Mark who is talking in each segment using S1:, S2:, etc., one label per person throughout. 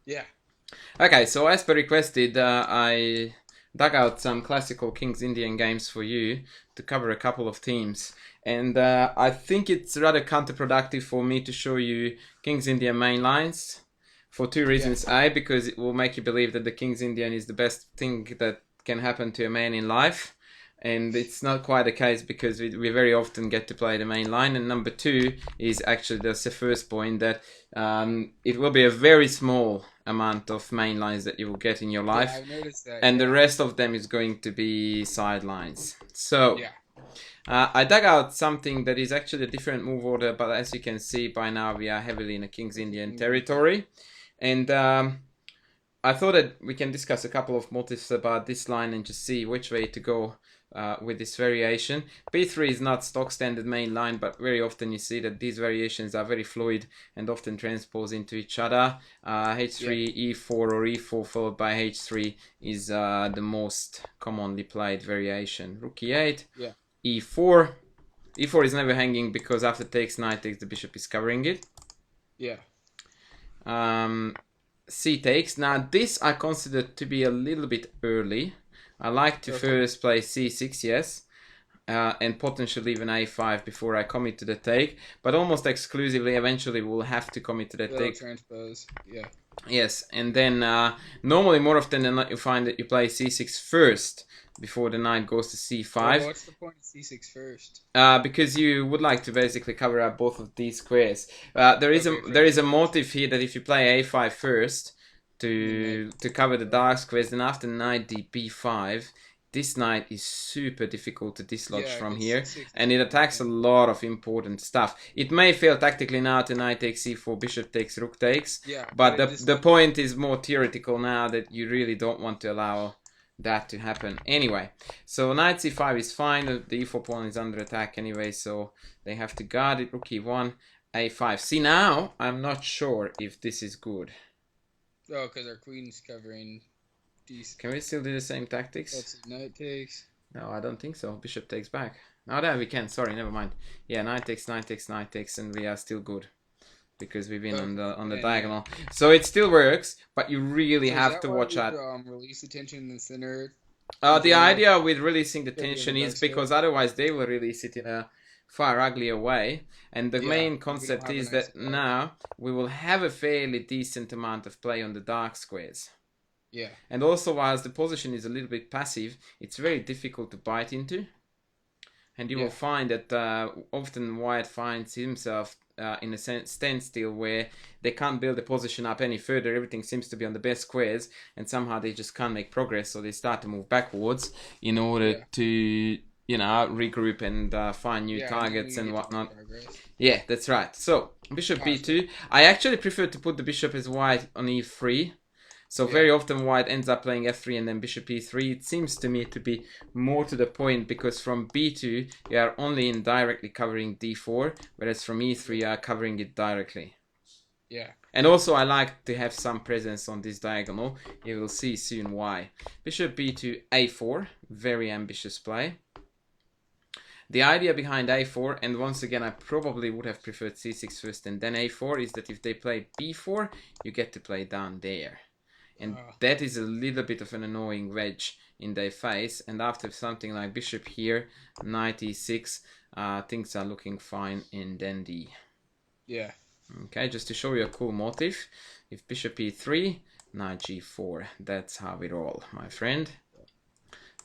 S1: Yeah.
S2: Okay, so as per requested, I dug out some classical King's Indian games for you to cover a couple of themes. And I think it's rather counterproductive for me to show you King's Indian main lines for two
S1: Yeah.
S2: reasons. A, because it will make you believe that the King's Indian is the best thing that can happen to a man in life. And it's not quite the case because we very often get to play the main line. And number two is actually that's the first point that it will be a very small amount of main lines that you will get in your
S1: Yeah,
S2: life,
S1: I've noticed that.
S2: and the
S1: Yeah.
S2: rest of them is going to be sidelines. So
S1: Yeah.
S2: I dug out something that is actually a different move order, but as you can see by now, we are heavily in a King's
S1: It's a
S2: Indian
S1: King's Indian.
S2: territory, and I thought that we can discuss a couple of motifs about this line and just see which way to go with this variation. B3 is not stock standard main line, but very often you see that these variations are very fluid and often transpose into each other.
S1: Yeah.
S2: H3, E4 or E4 followed by H3 is the most commonly played variation. Rook E8,
S1: Yeah.
S2: E4. E4 is never hanging because after takes, knight takes, the bishop is covering it.
S1: Yeah.
S2: Um, C takes. Now this I consider to be a little bit early. I like to
S1: Okay.
S2: first play C6, yes, and potentially even A5 before I commit to the take. But almost exclusively, eventually we'll have to commit to the
S1: Little
S2: take.
S1: transpose. Yeah.
S2: Yes, and then normally more often than not you find that you play C6 first before the knight goes to
S1: Well,
S2: C5.
S1: what's the point of C6 first?
S2: Because you would like to basically cover up both of these squares.
S1: Okay,
S2: There
S1: first
S2: is a
S1: squares.
S2: motive here that if you play a5 first
S1: And then knight
S2: to cover the
S1: D5.
S2: dark squares, then after knight d b5, this knight is super difficult to dislodge
S1: Yeah,
S2: from
S1: because
S2: here,
S1: C6
S2: and
S1: is
S2: it
S1: a
S2: attacks a
S1: weapon.
S2: lot of important stuff. It may fail tactically now to knight takes c4, bishop takes, rook takes,
S1: Yeah, but
S2: but
S1: it
S2: the
S1: dislikes.
S2: point is more theoretical now that you really don't want to allow that to happen. Anyway, so knight c5 is fine. The e4 pawn is under attack anyway, so they have to guard it. Rook e1, a5. See, now I'm not sure if this is good.
S1: Oh, because our queen's covering D.
S2: Can we still do the same tactics?
S1: Let's see. Knight takes.
S2: No, I don't think so. Bishop takes back. Now that we can. Sorry, never mind. Yeah, knight takes, knight takes, knight takes, and we are still good because we win
S1: Okay.
S2: on the
S1: And
S2: diagonal. So it still works, but you really
S1: so is
S2: have
S1: that
S2: to
S1: why
S2: watch
S1: we
S2: out.
S1: release the tension in the center
S2: The
S1: until
S2: idea with releasing the
S1: gotta be on the
S2: tension
S1: dark
S2: is
S1: square?
S2: because otherwise they will release it in a far uglier way. And the
S1: Yeah,
S2: main
S1: and we don't
S2: concept
S1: have a
S2: is
S1: nice
S2: that
S1: spot.
S2: now we will have a fairly decent amount of play on the dark squares.
S1: Yeah.
S2: And also, whilst the position is a little bit passive, it's very difficult to bite into. And you will
S1: Yeah.
S2: find that often White finds himself in a standstill where they can't build the position up any further. Everything seems to be on the best squares, and somehow they just can't make progress. So they start to move backwards in order
S1: Yeah.
S2: to, regroup and find new
S1: Yeah, and then
S2: targets
S1: we
S2: and
S1: get to make
S2: whatnot.
S1: progress.
S2: Yeah, that's right. So bishop
S1: Possibly.
S2: b2. I actually prefer to put the bishop as white on e3. So
S1: Yeah.
S2: very often white ends up playing f3 and then bishop e3. It seems to me to be more to the point because from b2 you are only indirectly covering d4, whereas from e3 you are covering it directly.
S1: Yeah.
S2: And also I like to have some presence on this diagonal. You will see soon why. Bishop b2, a4, very ambitious play. The idea behind a4, and once again I probably would have preferred c6 first and then a4, is that if they play b4, you get to play down there. And that is a little bit of an annoying wedge in their face. And after something like bishop here, knight e6, things are looking fine in dandy.
S1: Yeah.
S2: Okay, just to show you a cool motif. If bishop e3, knight g4. That's how we roll, my friend.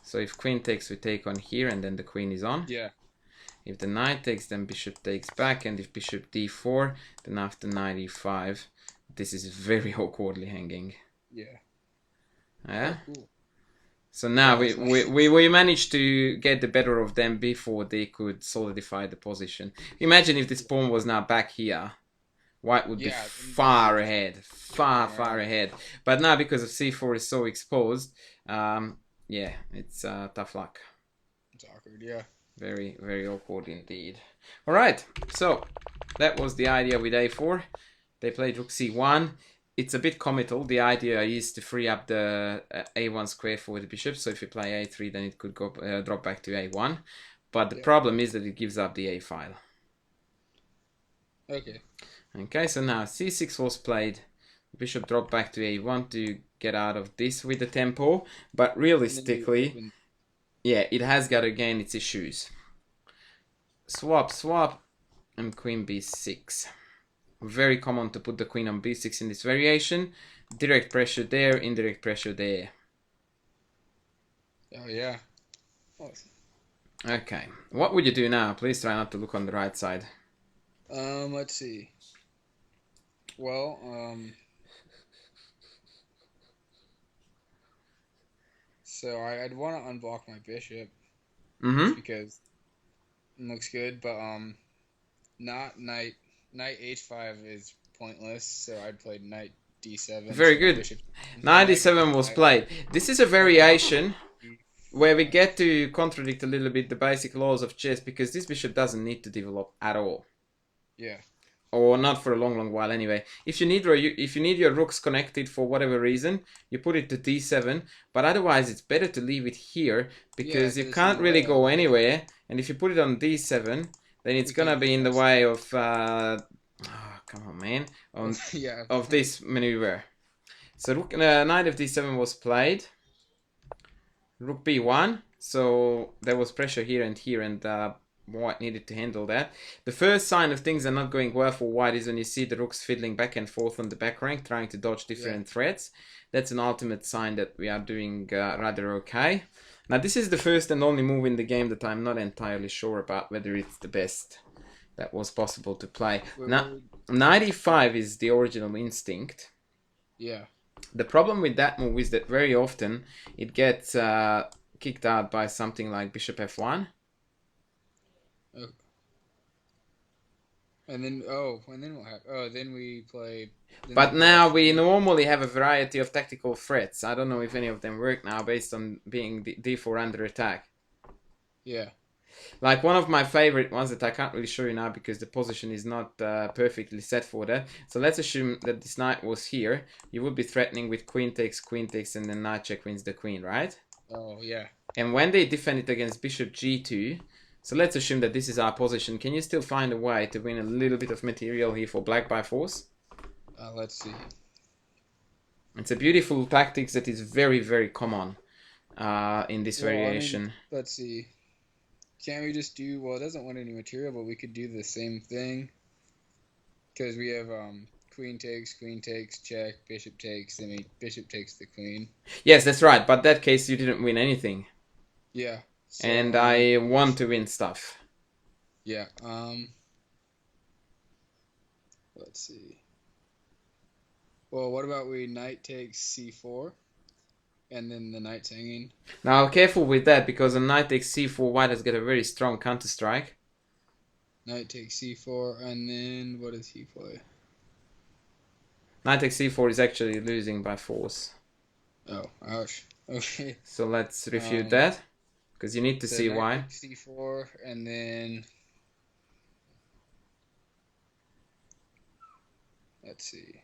S2: So if queen takes, we take on here, and then the queen is on.
S1: Yeah.
S2: If the knight takes, then bishop takes back, and if bishop d4, then after knight e5, this is very awkwardly hanging.
S1: Yeah.
S2: Yeah.
S1: Oh, cool.
S2: So now
S1: Yeah,
S2: we managed to get the better of them before they could solidify the position. Imagine if this pawn was now back here. White would be
S1: yeah.
S2: far ahead. Far,
S1: Jumping
S2: far
S1: around.
S2: ahead. But now because of c4 is so exposed, yeah, it's tough luck.
S1: It's awkward. Yeah.
S2: Very, very awkward indeed. Alright, so that was the idea with a4. They played rook c1. It's a bit comical. The idea is to free up the a1 square for the bishop. So if you play a3, then it could go drop back to a1. But the
S1: Yeah.
S2: problem is that it gives up the a file.
S1: Okay.
S2: Okay, so now c6 was played. bishop drop back to a1 to get out of this with the tempo. But realistically, yeah, it has got to gain its issues. Swap, swap, and queen b6. Very common to put the queen on b6 in this variation. Direct pressure there, indirect pressure there.
S1: Oh, yeah. Awesome.
S2: Okay, what would you do now? Please try not to look on the right side.
S1: Let's see. Well, so I'd want to unblock my bishop.
S2: Mm-hmm.
S1: Because it looks good, but not knight h5 is pointless, so I'd play knight d7.
S2: Very good. Knight d7 was played. This is a variation where we get to contradict a little bit the basic laws of chess, because this bishop doesn't need to develop at all.
S1: Yeah.
S2: Or not for a long while anyway. If you need your rooks connected for whatever reason, you put it to d7. But otherwise, it's better to leave it here, because you can't really go anywhere. And if you put it on d7, then it's gonna be in the way of oh, come on, man, of this maneuver. So knight of d7 was played. Rook b1. So there was pressure here, and White needed to handle that. The first sign of things are not going well for White is when you see the rooks fiddling back and forth on the back rank, trying to dodge different threats. That's an ultimate sign that we are doing rather okay. Now, this is the first and only move in the game that I'm not entirely sure about whether it's the best that was possible to play. Now, knight e5 is the original instinct.
S1: Yeah.
S2: The problem with that move is that very often it gets kicked out by something like bishop f1.
S1: Okay. And then what happened? Oh, then we play.
S2: But now we normally have a variety of tactical threats. I don't know if any of them work now based on being d4 under attack.
S1: Yeah.
S2: Like one of my favorite ones that I can't really show you now because the position is not perfectly set for that. So let's assume that this knight was here. You would be threatening with queen takes, and then knight check wins the queen, right?
S1: Oh, yeah.
S2: And when they defend it against bishop g2, so let's assume that this is our position. Can you still find a way to win a little bit of material here for black by force?
S1: Let's see.
S2: It's a beautiful tactics that is very, very common in this variation.
S1: I mean, let's see. Can't we just do... Well, it doesn't want any material, but we could do the same thing. Because we have queen takes, check, bishop takes, then bishop takes the queen.
S2: Yes, that's right. But that case, you didn't win anything.
S1: Yeah. So,
S2: and I want to win stuff.
S1: Yeah. Let's see. Well, what about we knight takes c4, and then the knight's hanging?
S2: Now, careful with that, because a knight takes c4, White has got a very strong counter strike.
S1: Knight takes c4, and then what does he play?
S2: Knight takes c4 is actually losing by force.
S1: Oh, ouch. Okay.
S2: So let's refute that, because you need to see why.
S1: Knight takes c4, and then... Let's see.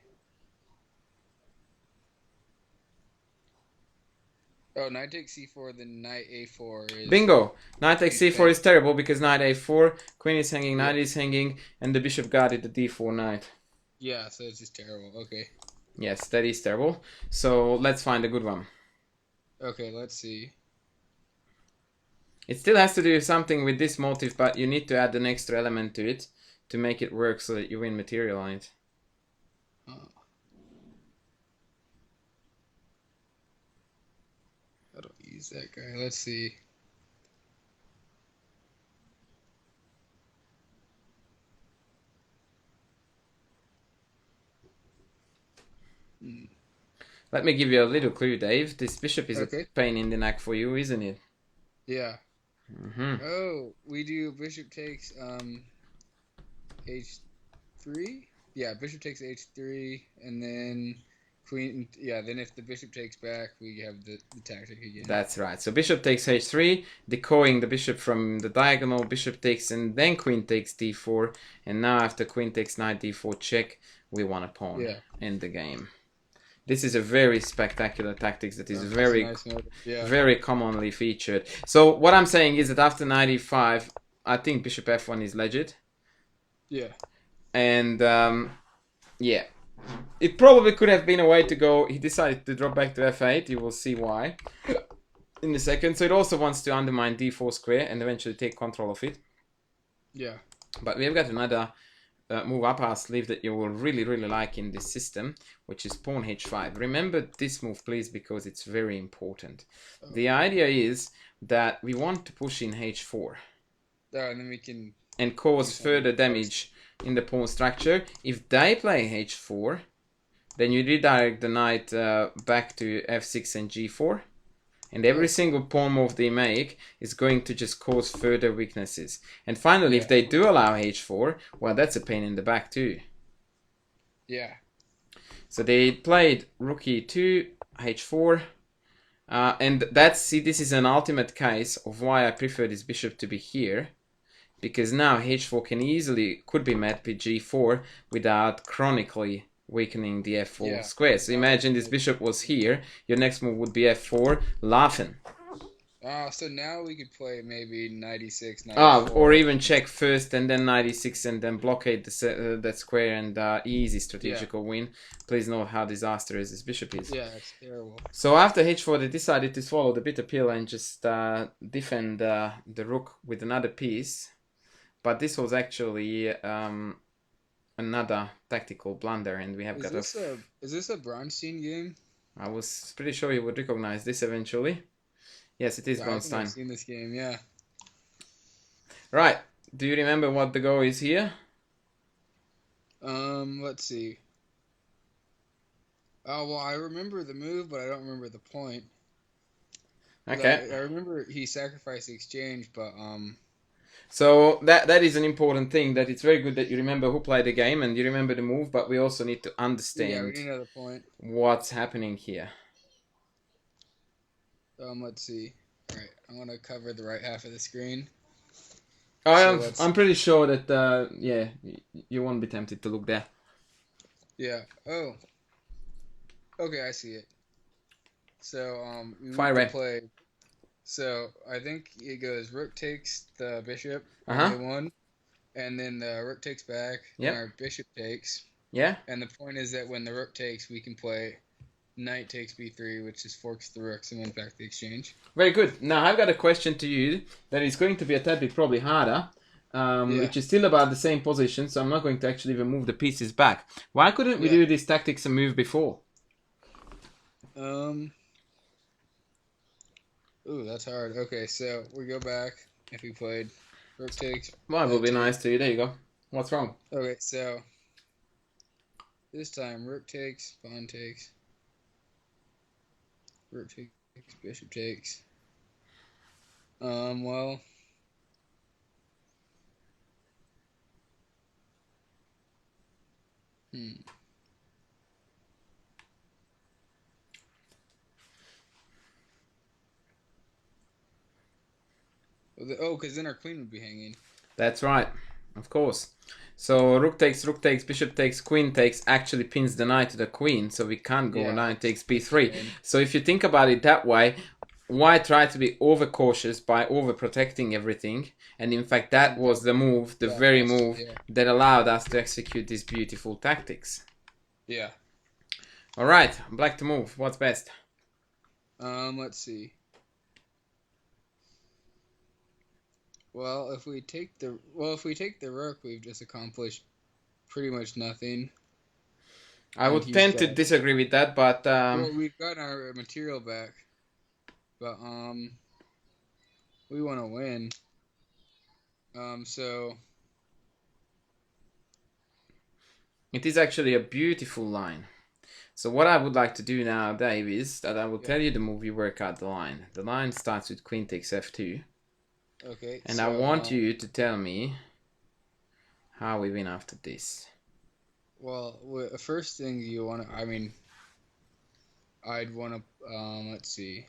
S1: Oh, knight takes c4, then knight a4 is...
S2: Bingo! Knight takes c4 is terrible because knight a4, queen is hanging, knight is hanging, and the bishop guarded the d4 knight.
S1: Yeah, so it's just terrible. Okay.
S2: Yes, that is terrible. So let's find a good one.
S1: Okay, let's see.
S2: It still has to do something with this motif, but you need to add an extra element to it to make it work so that you win material on it.
S1: Oh. I don't use that guy. Let's see.
S2: Let me give you a little clue, Dave. This bishop is a pain in the neck for you, isn't it?
S1: Yeah.
S2: Mm-hmm.
S1: Oh, we do bishop takes h3? Yeah, bishop takes h3, and then queen... Yeah, then if the bishop takes back, we have the tactic again.
S2: That's right. So bishop takes h3, decoying the bishop from the diagonal, bishop takes, and then queen takes d4. And now after queen takes knight d4 check, we want a pawn in the game. This is a very spectacular tactics that is very commonly featured. So what I'm saying is that after knight e5, I think bishop f1 is legit.
S1: Yeah.
S2: And yeah, it probably could have been a way to go. He decided to drop back to f8. You will see why in a second. So it also wants to undermine d4 square and eventually take control of it.
S1: Yeah.
S2: But we've got another move up our sleeve that you will really like in this system, which is pawn h5. Remember this move, please, because it's very important. The idea is that we want to push in h4.
S1: And then we can...
S2: And cause further damage in the pawn structure. If they play h4, then you redirect the knight back to f6 and g4. And every single pawn move they make is going to just cause further weaknesses. And finally, if they do allow h4, well, that's a pain in the back too.
S1: Yeah.
S2: So they played rook e2, h4. And see, this is an ultimate case of why I prefer this bishop to be here. Because now h4 could be met with g4 without chronically weakening the f4 square. So imagine this bishop was here, your next move would be f4, laughing.
S1: So now we could play maybe knight e6, knight e4.
S2: Or even check first and then knight e6 and then blockade that square and easy strategical win. Please note how disastrous this bishop is.
S1: Yeah, it's terrible.
S2: So after h4 they decided to swallow the bitter pill and just defend the rook with another piece. But this was actually another tactical blunder, and we have got
S1: is this a Bronstein game?
S2: I was pretty sure you would recognize this eventually. Yes, it is Bronstein.
S1: I've seen this game, yeah.
S2: Right. Do you remember what the go is here?
S1: Let's see. Oh, well, I remember the move, but I don't remember the point.
S2: Okay.
S1: I remember he sacrificed the exchange, but
S2: So that is an important thing, that it's very good that you remember who played the game and you remember the move, but we also need to understand
S1: we need another point.
S2: What's happening here.
S1: Let's see. All right, I'm gonna cover the right half of the screen.
S2: I'm pretty sure that yeah, you won't be tempted to look there.
S1: Yeah. Oh. Okay, I see it. So we
S2: Fire
S1: want to play. So I think it goes rook takes the bishop, one, and then the rook takes back, and our bishop takes.
S2: Yeah.
S1: And the point is that when the rook takes, we can play knight takes b3, which just forks the rooks and wins back the exchange.
S2: Very good. Now I've got a question to you that is going to be a tad bit probably harder, which is still about the same position, so I'm not going to actually even move the pieces back. Why couldn't we do these tactics and move before?
S1: Ooh, that's hard. Okay, so we go back. If we played rook takes...
S2: Well, it will be nice to you. There you go. What's wrong?
S1: Okay, so this time rook takes, pawn takes, rook takes, bishop takes. Well... Oh, because then our queen would be hanging.
S2: That's right, of course. So rook takes, bishop takes, queen takes actually pins the knight to the queen, so we can't go knight takes b3. So if you think about it that way, why try to be overcautious by overprotecting everything? And in fact, that was the move, the very move that allowed us to execute these beautiful tactics.
S1: Yeah.
S2: All right, black to move. What's best?
S1: Let's see. Well, if we take the rook, we've just accomplished pretty much nothing.
S2: I would tend to disagree with that, but
S1: well, we've got our material back, but we want to win. So
S2: it is actually a beautiful line. So what I would like to do now, Dave, is that I will tell you the move you work out the line. The line starts with queen takes f2.
S1: Okay.
S2: And so, I want you to tell me how we win after this.
S1: Well, the first thing you want to, I'd want to, let's see.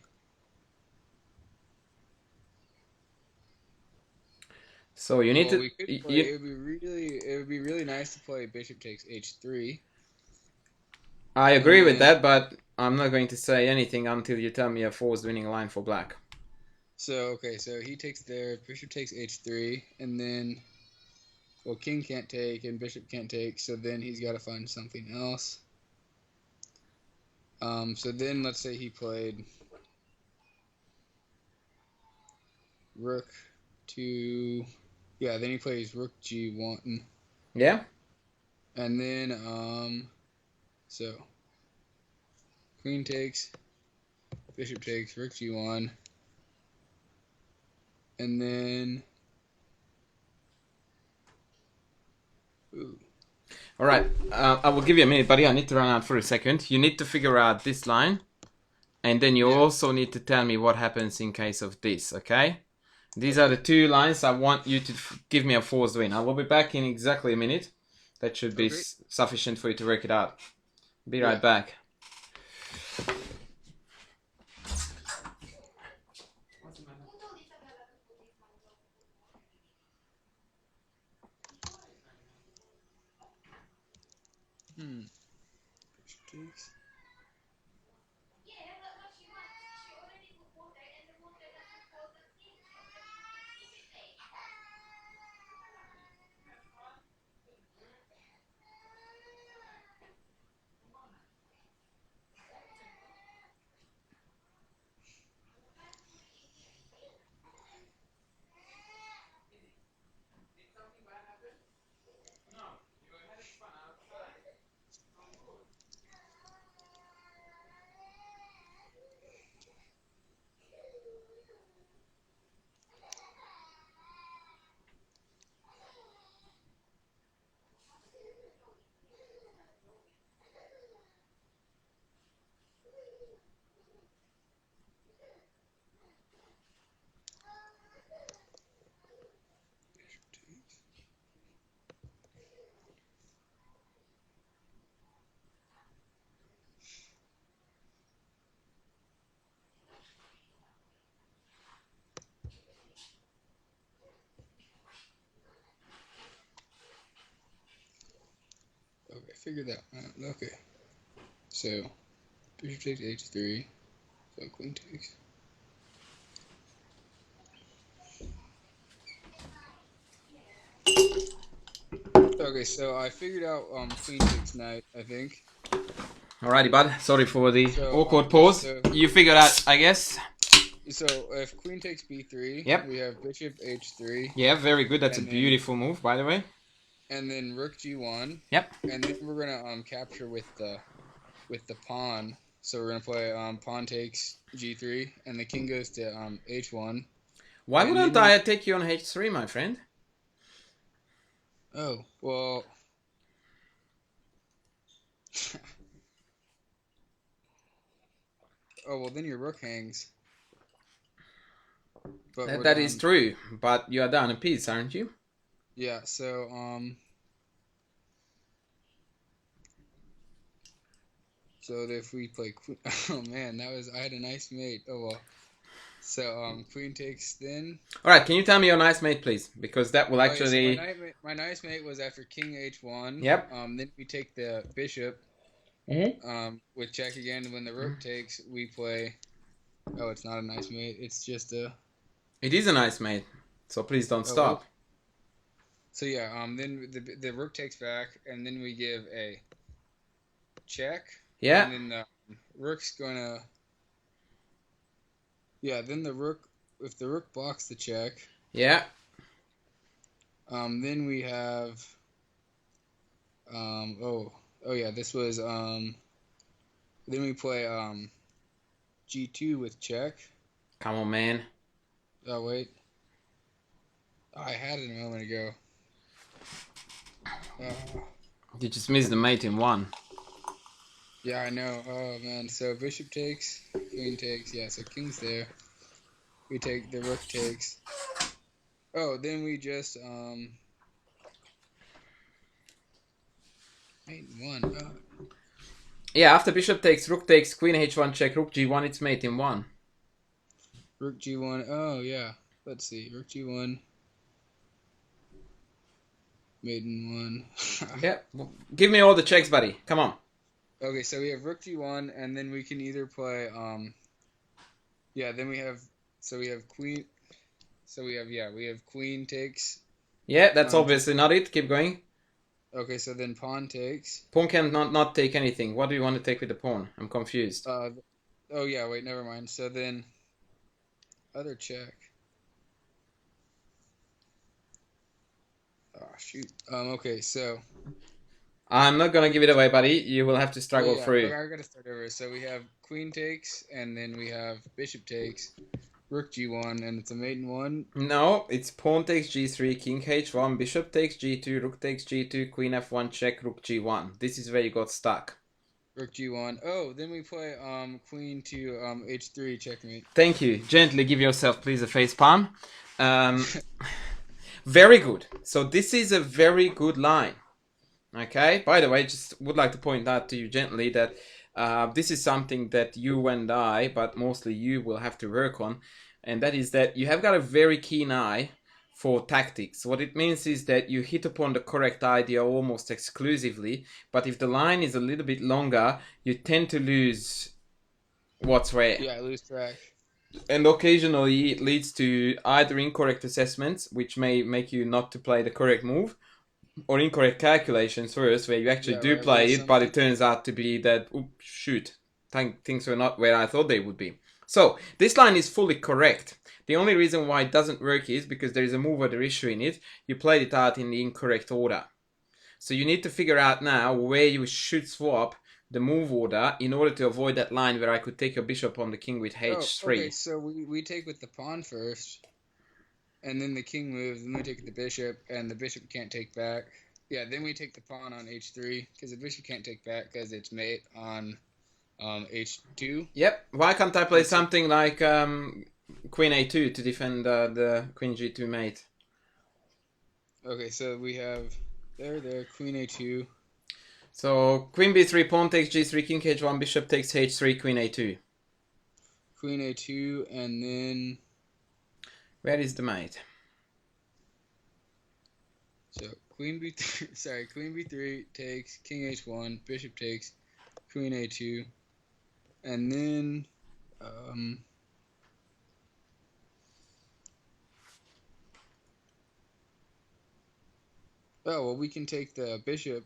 S2: So you need to.
S1: It would be really nice to play bishop takes h3.
S2: I agree with that, but I'm not going to say anything until you tell me a forced winning line for black.
S1: So so he takes there, bishop takes h3, and then, well, king can't take and bishop can't take, so then he's got to find something else. So then let's say he played rook to, yeah, then he plays rook g1.
S2: Yeah.
S1: And then, so queen takes, bishop takes, rook g1. And then, ooh.
S2: All right. I will give you a minute, buddy. I need to run out for a second. You need to figure out this line. And then you also need to tell me what happens in case of this, okay? These are the two lines I want you to give me a forced win. I will be back in exactly a minute. That should be sufficient for you to work it out. Be right back.
S1: Bishop takes. Okay, figured that one out. Okay. So, bishop takes h3. So, queen takes. Okay, so I figured out queen takes knight, I think.
S2: Alrighty, bud. Sorry for the
S1: So,
S2: awkward pause.
S1: so-
S2: You figured out, I guess.
S1: So if queen takes b3,
S2: Yep.
S1: we have bishop h3.
S2: Yeah, very good. That's a
S1: And then-
S2: beautiful move, by the way.
S1: And then rook g1.
S2: Yep.
S1: And then we're gonna capture with the pawn. So we're gonna play pawn takes g3, and the king goes to h1.
S2: Why
S1: And
S2: wouldn't
S1: then
S2: I take you on h3, my friend?
S1: Oh well. Oh well, then your rook hangs. But
S2: That is true, but you are down a piece, aren't you?
S1: Yeah. So So if we play queen, oh man, I had a nice mate. Oh well. So queen takes then.
S2: All right, can you tell me your nice mate, please? Because that will actually.
S1: So my nice mate was after king h1.
S2: Yep.
S1: Then we take the bishop. With check again. When the rook takes, we play. Oh, it's not a nice mate. It's just a.
S2: It is a nice mate. So please don't stop.
S1: So yeah. Then the rook takes back, and then we give a check.
S2: Yeah.
S1: And then the rook's gonna. Yeah. Then the rook, if the rook blocks the check.
S2: Yeah.
S1: Then we have. Oh yeah. This was Then we play g2 with check.
S2: Come on, man.
S1: Oh wait. I had it a moment ago.
S2: You just missed the mate in one.
S1: Yeah, I know. Oh man. So bishop takes, queen takes. Yeah. So king's there. We take the rook takes. Oh, then we just mate one.
S2: Yeah, after bishop takes, rook takes, queen h1 check, rook g1, it's mate in one.
S1: Rook g1. Oh yeah. Let's see. Rook g1. Mate in one.
S2: Yeah. Give me all the checks, buddy. Come on.
S1: Okay, so we have rook g1, and then we can either play yeah, then we have queen. So we have queen takes.
S2: Yeah, that's obviously not it. Keep going.
S1: Okay, so then pawn takes.
S2: Pawn can not take anything. What do you want to take with the pawn? I'm confused.
S1: Oh yeah, wait, never mind. So then other check. Oh shoot. Okay, so
S2: I'm not gonna give it away, buddy. You will have to
S1: well,
S2: struggle
S1: yeah, okay,
S2: through.
S1: I gotta start over. So we have queen takes, and then we have bishop takes, rook g1, and it's a mate in one.
S2: No, it's pawn takes g3, king h1, bishop takes g2, rook takes g2, queen f1 check, rook g1. This is where you got stuck.
S1: Rook g1. Oh, then we play queen to h3 checkmate.
S2: Thank you. Gently give yourself, please, a face palm. Very good. So this is a very good line. Okay. By the way, just would like to point out to you gently that this is something that you and I, but mostly you, will have to work on, and that is that you have got a very keen eye for tactics. What it means is that you hit upon the correct idea almost exclusively, but if the line is a little bit longer, you tend to lose what's where.
S1: Yeah, I lose track.
S2: And occasionally it leads to either incorrect assessments, which may make you not to play the correct move, or incorrect calculations first, where you actually do play it, but it turns out to be that, oops, shoot, things were not where I thought they would be. So this line is fully correct. The only reason why it doesn't work is because there is a move order issue in it. You played it out in the incorrect order. So you need to figure out now where you should swap the move order in order to avoid that line where I could take your bishop on the king with h3.
S1: Okay, so we take with the pawn first, and then the king moves, and then we take the bishop, and the bishop can't take back. Yeah, then we take the pawn on h3, because the bishop can't take back because it's mate on h2.
S2: Yep, why can't I play something like queen a2 to defend the queen g2 mate?
S1: Okay, so we have there, queen a2.
S2: So queen b3, pawn takes g3, king h1, bishop takes h3, queen a2.
S1: Queen a2, and then...
S2: Where is the mate?
S1: So queen b3, sorry, queen b3 takes, king h1, bishop takes, queen a2, and then... Oh, well, we can take the bishop,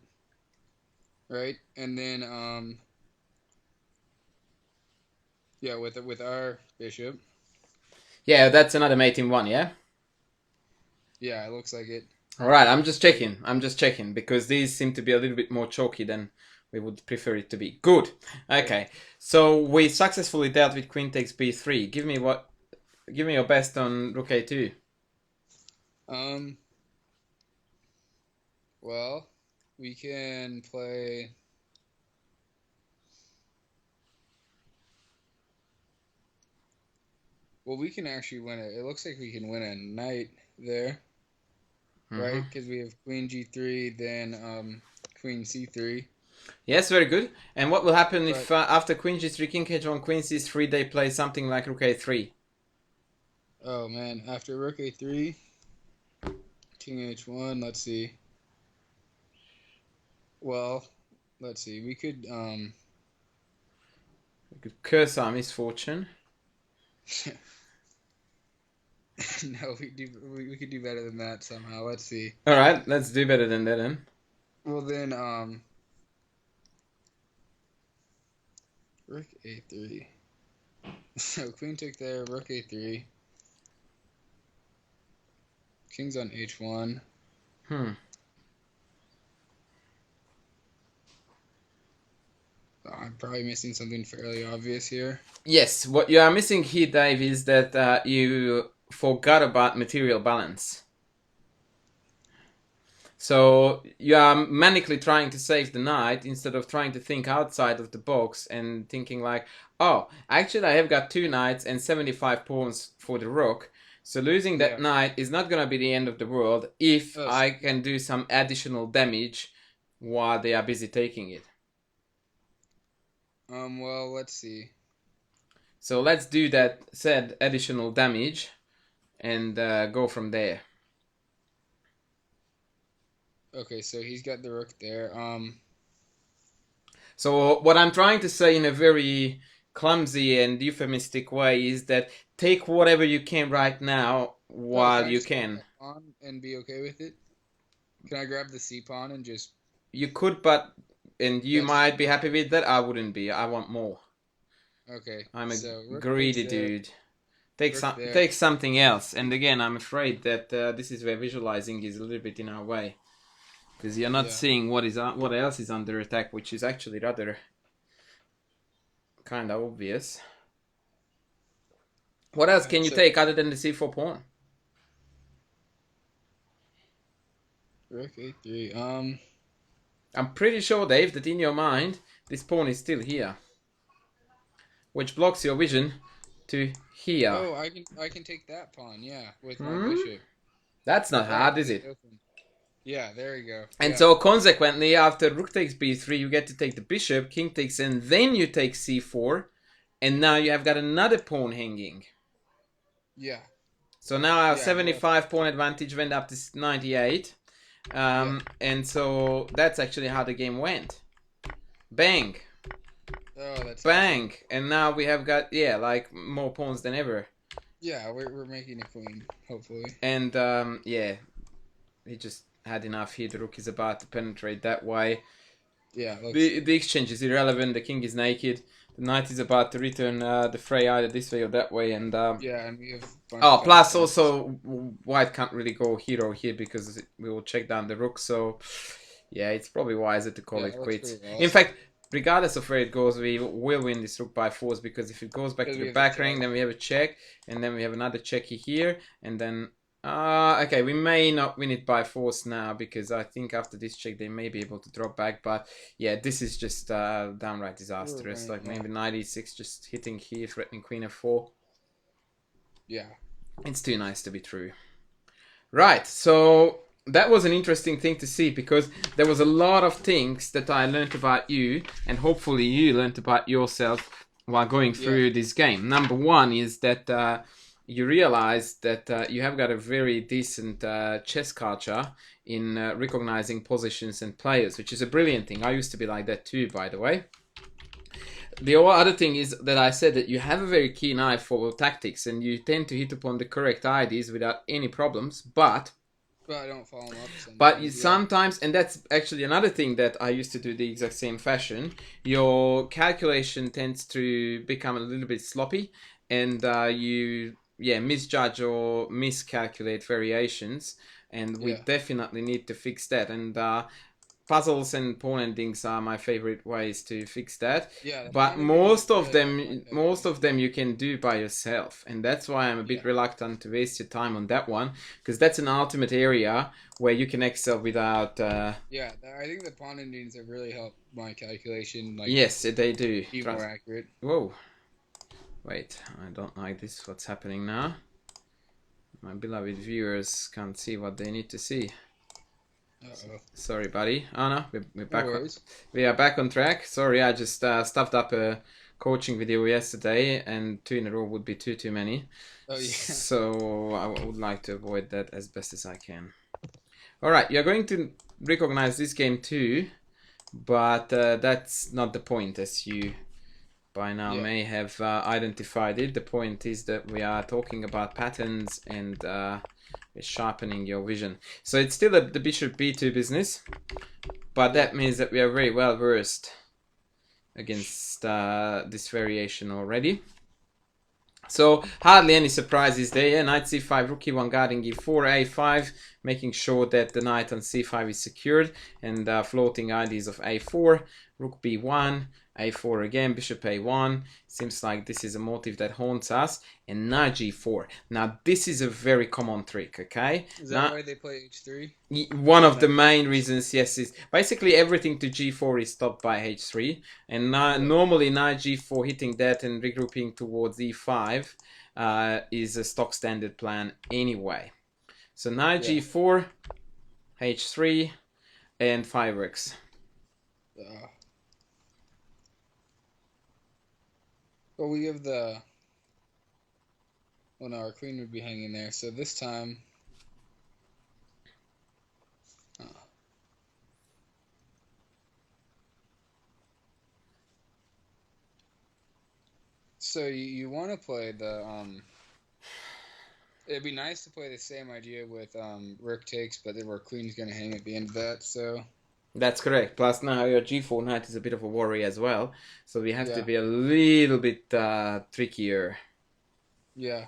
S1: right? And then, yeah, with our bishop.
S2: Yeah, that's another mate in one, yeah?
S1: Yeah, it looks like it.
S2: Alright, I'm just checking, because these seem to be a little bit more chalky than we would prefer it to be. Good. Okay, so we successfully dealt with queen takes b3. Give me your best on rook a2.
S1: Well, we can play... Well, we can actually win it. It looks like we can win a knight there, right? Because we have queen g3, then queen c3.
S2: Yes, very good. And what will happen if after queen g3, king h1, queen c3, they play something like rook a3?
S1: Oh, man. After rook a3, king h1, let's see. Well, let's see. We could
S2: curse our misfortune.
S1: No, we could do better than that somehow. Let's see.
S2: All right, let's do better than that then.
S1: Well then, rook a3. So queen took there, rook a3. King's on h1. I'm probably missing something fairly obvious here.
S2: Yes, what you are missing here, Dave, is that you forgot about material balance. So you are manically trying to save the knight instead of trying to think outside of the box and thinking like, oh, actually I have got 2 knights and 75 pawns for the rook. So losing that knight is not going to be the end of the world if I can do some additional damage while they are busy taking it.
S1: Well, let's see.
S2: So let's do that said additional damage and go from there.
S1: Okay, so he's got the rook there.
S2: So what I'm trying to say in a very clumsy and euphemistic way is that take whatever you can right now while you can.
S1: Pawn and be okay with it. Can I grab the c pawn and just
S2: You could, but and you
S1: That's
S2: might be happy with that. I wouldn't be. I want more.
S1: okay.
S2: I'm a
S1: So rook takes
S2: greedy
S1: there,
S2: dude.
S1: rook there.
S2: Take something else. And again, I'm afraid that this is where visualizing is a little bit in our way, because you're not
S1: Yeah.
S2: seeing what else is under attack, which is actually rather kind of obvious. What else can
S1: Alright,
S2: you
S1: so
S2: take other than the c4 pawn?
S1: rook a3.
S2: I'm pretty sure, Dave, that in your mind this pawn is still here, which blocks your vision to here.
S1: Oh, I can take that pawn. Yeah, with my
S2: Hmm?
S1: bishop.
S2: That's not
S1: That
S2: hard, is
S1: is
S2: it?
S1: open. Yeah, there we go.
S2: And
S1: Yeah.
S2: so consequently, after rook takes b3, you get to take the bishop, king takes, and then you take c4, and now you have got another pawn hanging.
S1: Yeah.
S2: So now our
S1: Yeah. No.
S2: 75 pawn advantage went up to 98.
S1: Yeah.
S2: And so that's actually how the game went. Bang,
S1: Oh, that's awesome.
S2: bang, and now we have got, yeah, like more pawns than ever.
S1: Yeah, we're making a queen, hopefully.
S2: And yeah, he just had enough here. The rook is about to penetrate that way.
S1: Yeah, let's.
S2: The exchange is irrelevant. The king is naked. The knight is about to return the fray either this way or that way. And
S1: Yeah, and we have a bunch
S2: oh,
S1: of
S2: plus
S1: fast attacks.
S2: also white can't really go hero here because we will check down the rook. So yeah, it's probably wiser to call
S1: Yeah,
S2: it
S1: it looks
S2: quits.
S1: pretty well.
S2: In fact, regardless of where it goes, we will win this rook by force, because if it goes back
S1: Because
S2: to
S1: we
S2: the
S1: have the
S2: back
S1: check.
S2: rank, then we have a check, and then we have another checky here, and then okay, we may not win it by force now, because I think after this check they may be able to drop back, but yeah, this is just downright disastrous.
S1: Right,
S2: Like
S1: yeah.
S2: maybe knight e6 just hitting here, threatening queen f4.
S1: Yeah.
S2: It's too nice to be true. Right, so that was an interesting thing to see, because there was a lot of things that I learned about you, and hopefully you learned about yourself while going through this game. Number one is that you realize that you have got a very decent chess culture in recognizing positions and players, which is a brilliant thing. I used to be like that too, by the way. The other thing is that I said that you have a very keen eye for tactics, and you tend to hit upon the correct ideas without any problems, but
S1: I don't follow them up
S2: But
S1: sometimes. Yeah.
S2: sometimes, and that's actually another thing that I used to do the exact same fashion, your calculation tends to become a little bit sloppy, and you, yeah, misjudge or miscalculate variations, and we
S1: Yeah.
S2: definitely need to fix that. And puzzles and pawn endings are my favorite ways to fix that,
S1: Yeah, the
S2: but
S1: pawn endings really help my
S2: most of them
S1: calculation.
S2: you can do by yourself, and that's why I'm a bit
S1: Yeah.
S2: reluctant to waste your time on that one, because that's an ultimate area where you can excel without
S1: Yeah, I think the pawn endings have really helped my calculation, like,
S2: yes, they do.
S1: be more accurate.
S2: Whoa, wait, I don't like this. What's happening now? My beloved viewers can't see what they need to see.
S1: Uh-oh.
S2: Sorry, buddy. Oh no, we're back.
S1: No worries.
S2: We are back on track. Sorry, I just stuffed up a coaching video yesterday, and 2 in a row would be too many.
S1: Oh, yeah.
S2: So I would like to avoid that as best as I can. All right, you're going to recognize this game too, but that's not the point, as you by now may have identified it. The point is that we are talking about patterns and sharpening your vision. So it's still the bishop b2 business, but that means that we are very well versed against this variation already. So hardly any surprises there. Yeah, knight c5, rook e1 guarding e4, a5, making sure that the knight on c5 is secured, and floating ideas of a4, rook b1, a4 again, bishop a1. Seems like this is a motif that haunts us. And knight g4. Now this is a very common trick, okay?
S1: Is that why they play h3?
S2: One of the main reasons, yes, is basically everything to g4 is stopped by h3, and normally knight g4 hitting that and regrouping towards e5 is a stock standard plan anyway. So knight g4, h3, and fireworks.
S1: Well, we have the... Well, no, our queen would be hanging there. So this time... So you want to play the... It'd be nice to play the same idea with rook takes, but then our queen's going to hang at the end of that, so...
S2: That's correct. Plus now your g4 knight is a bit of a worry as well. So we have to
S1: Yeah.
S2: be a little bit trickier.
S1: Yeah.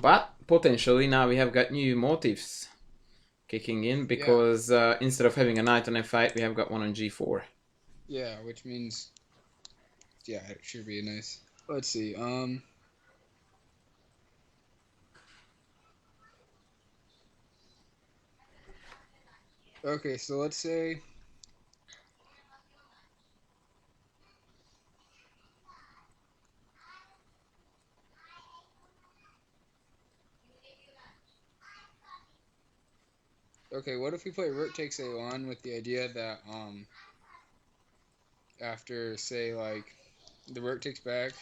S2: But potentially now we have got new motifs kicking in because instead of having a knight on f8, we have got one on g4.
S1: Yeah, which means, yeah, it should be nice. Let's see. Okay, so let's say. Okay, what if we play rook takes a1 with the idea that after say like the rook takes back,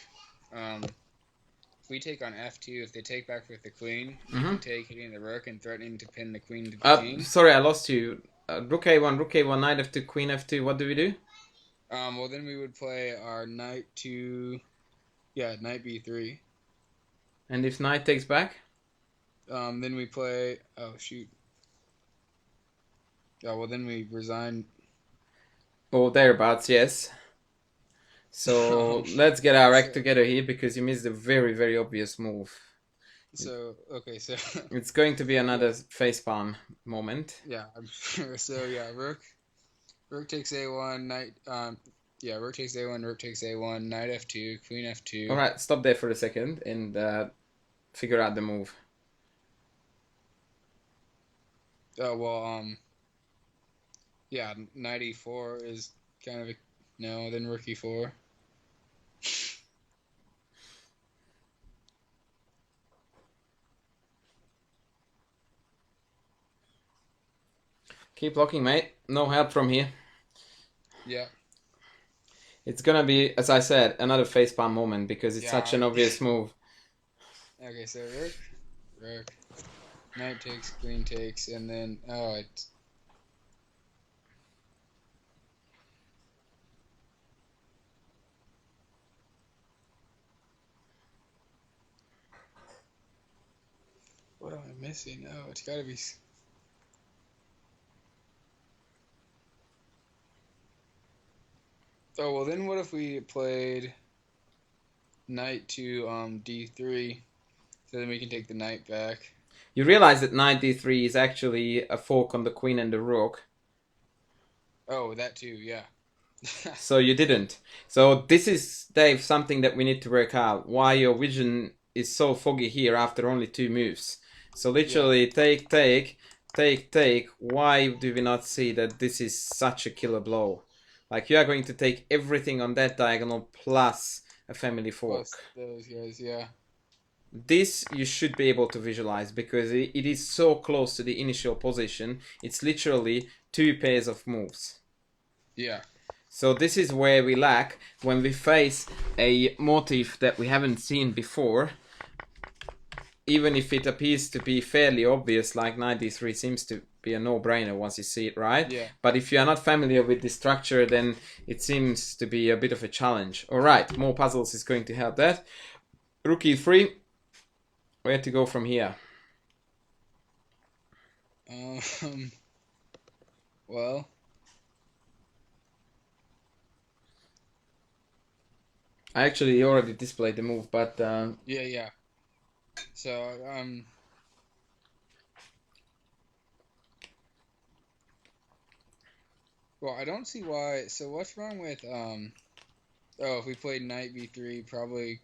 S1: if we take on f2, if they take back with the queen, we can take hitting the rook and threatening to pin the queen to the king.
S2: Sorry, I lost you. Rook a1, knight f2, queen f2. What do we do?
S1: Well then we would play our knight to, knight b3.
S2: And if knight takes back?
S1: Then we play, oh shoot. Yeah, well then we resign.
S2: Oh, thereabouts, yes. So let's get our act together here because you missed a very, very obvious move.
S1: So, okay, so...
S2: It's going to be another facepalm moment.
S1: Yeah, I'm sure. So, yeah, rook takes a1, knight... rook takes a1, rook takes a1, knight f2, queen f2.
S2: Alright, stop there for a second and figure out the move.
S1: Oh, well, yeah, knight e4 is kind of a... No, then rook e4.
S2: Keep blocking, mate. No help from here.
S1: Yeah.
S2: It's gonna be, as I said, another facepalm moment because it's such an obvious move.
S1: Okay, so rook, knight takes, queen takes, and then... Oh, it's... What am I missing? Oh, it's gotta be... Oh, well then what if we played knight to d3, so then we can take the knight back.
S2: You realize that knight d3 is actually a fork on the queen and the rook.
S1: Oh, that too, yeah.
S2: So you didn't. So this is, Dave, something that we need to work out. Why your vision is so foggy here after only 2 moves. So literally take. Why do we not see that this is such a killer blow? Like you are going to take everything on that diagonal plus a family fork.
S1: Plus those guys, yeah.
S2: This you should be able to visualize because it is so close to the initial position. It's literally 2 pairs of moves.
S1: Yeah.
S2: So this is where we lack when we face a motif that we haven't seen before. Even if it appears to be fairly obvious, like knight d3 seems to be a no-brainer once you see it, right?
S1: Yeah.
S2: But if you are not familiar with this structure, then it seems to be a bit of a challenge. Alright, more puzzles is going to help that. Rook e3. Where to go from here?
S1: Well...
S2: I actually already displayed the move, but...
S1: Yeah. So, well, I don't see why... So what's wrong with, Oh, if we played knight b3, probably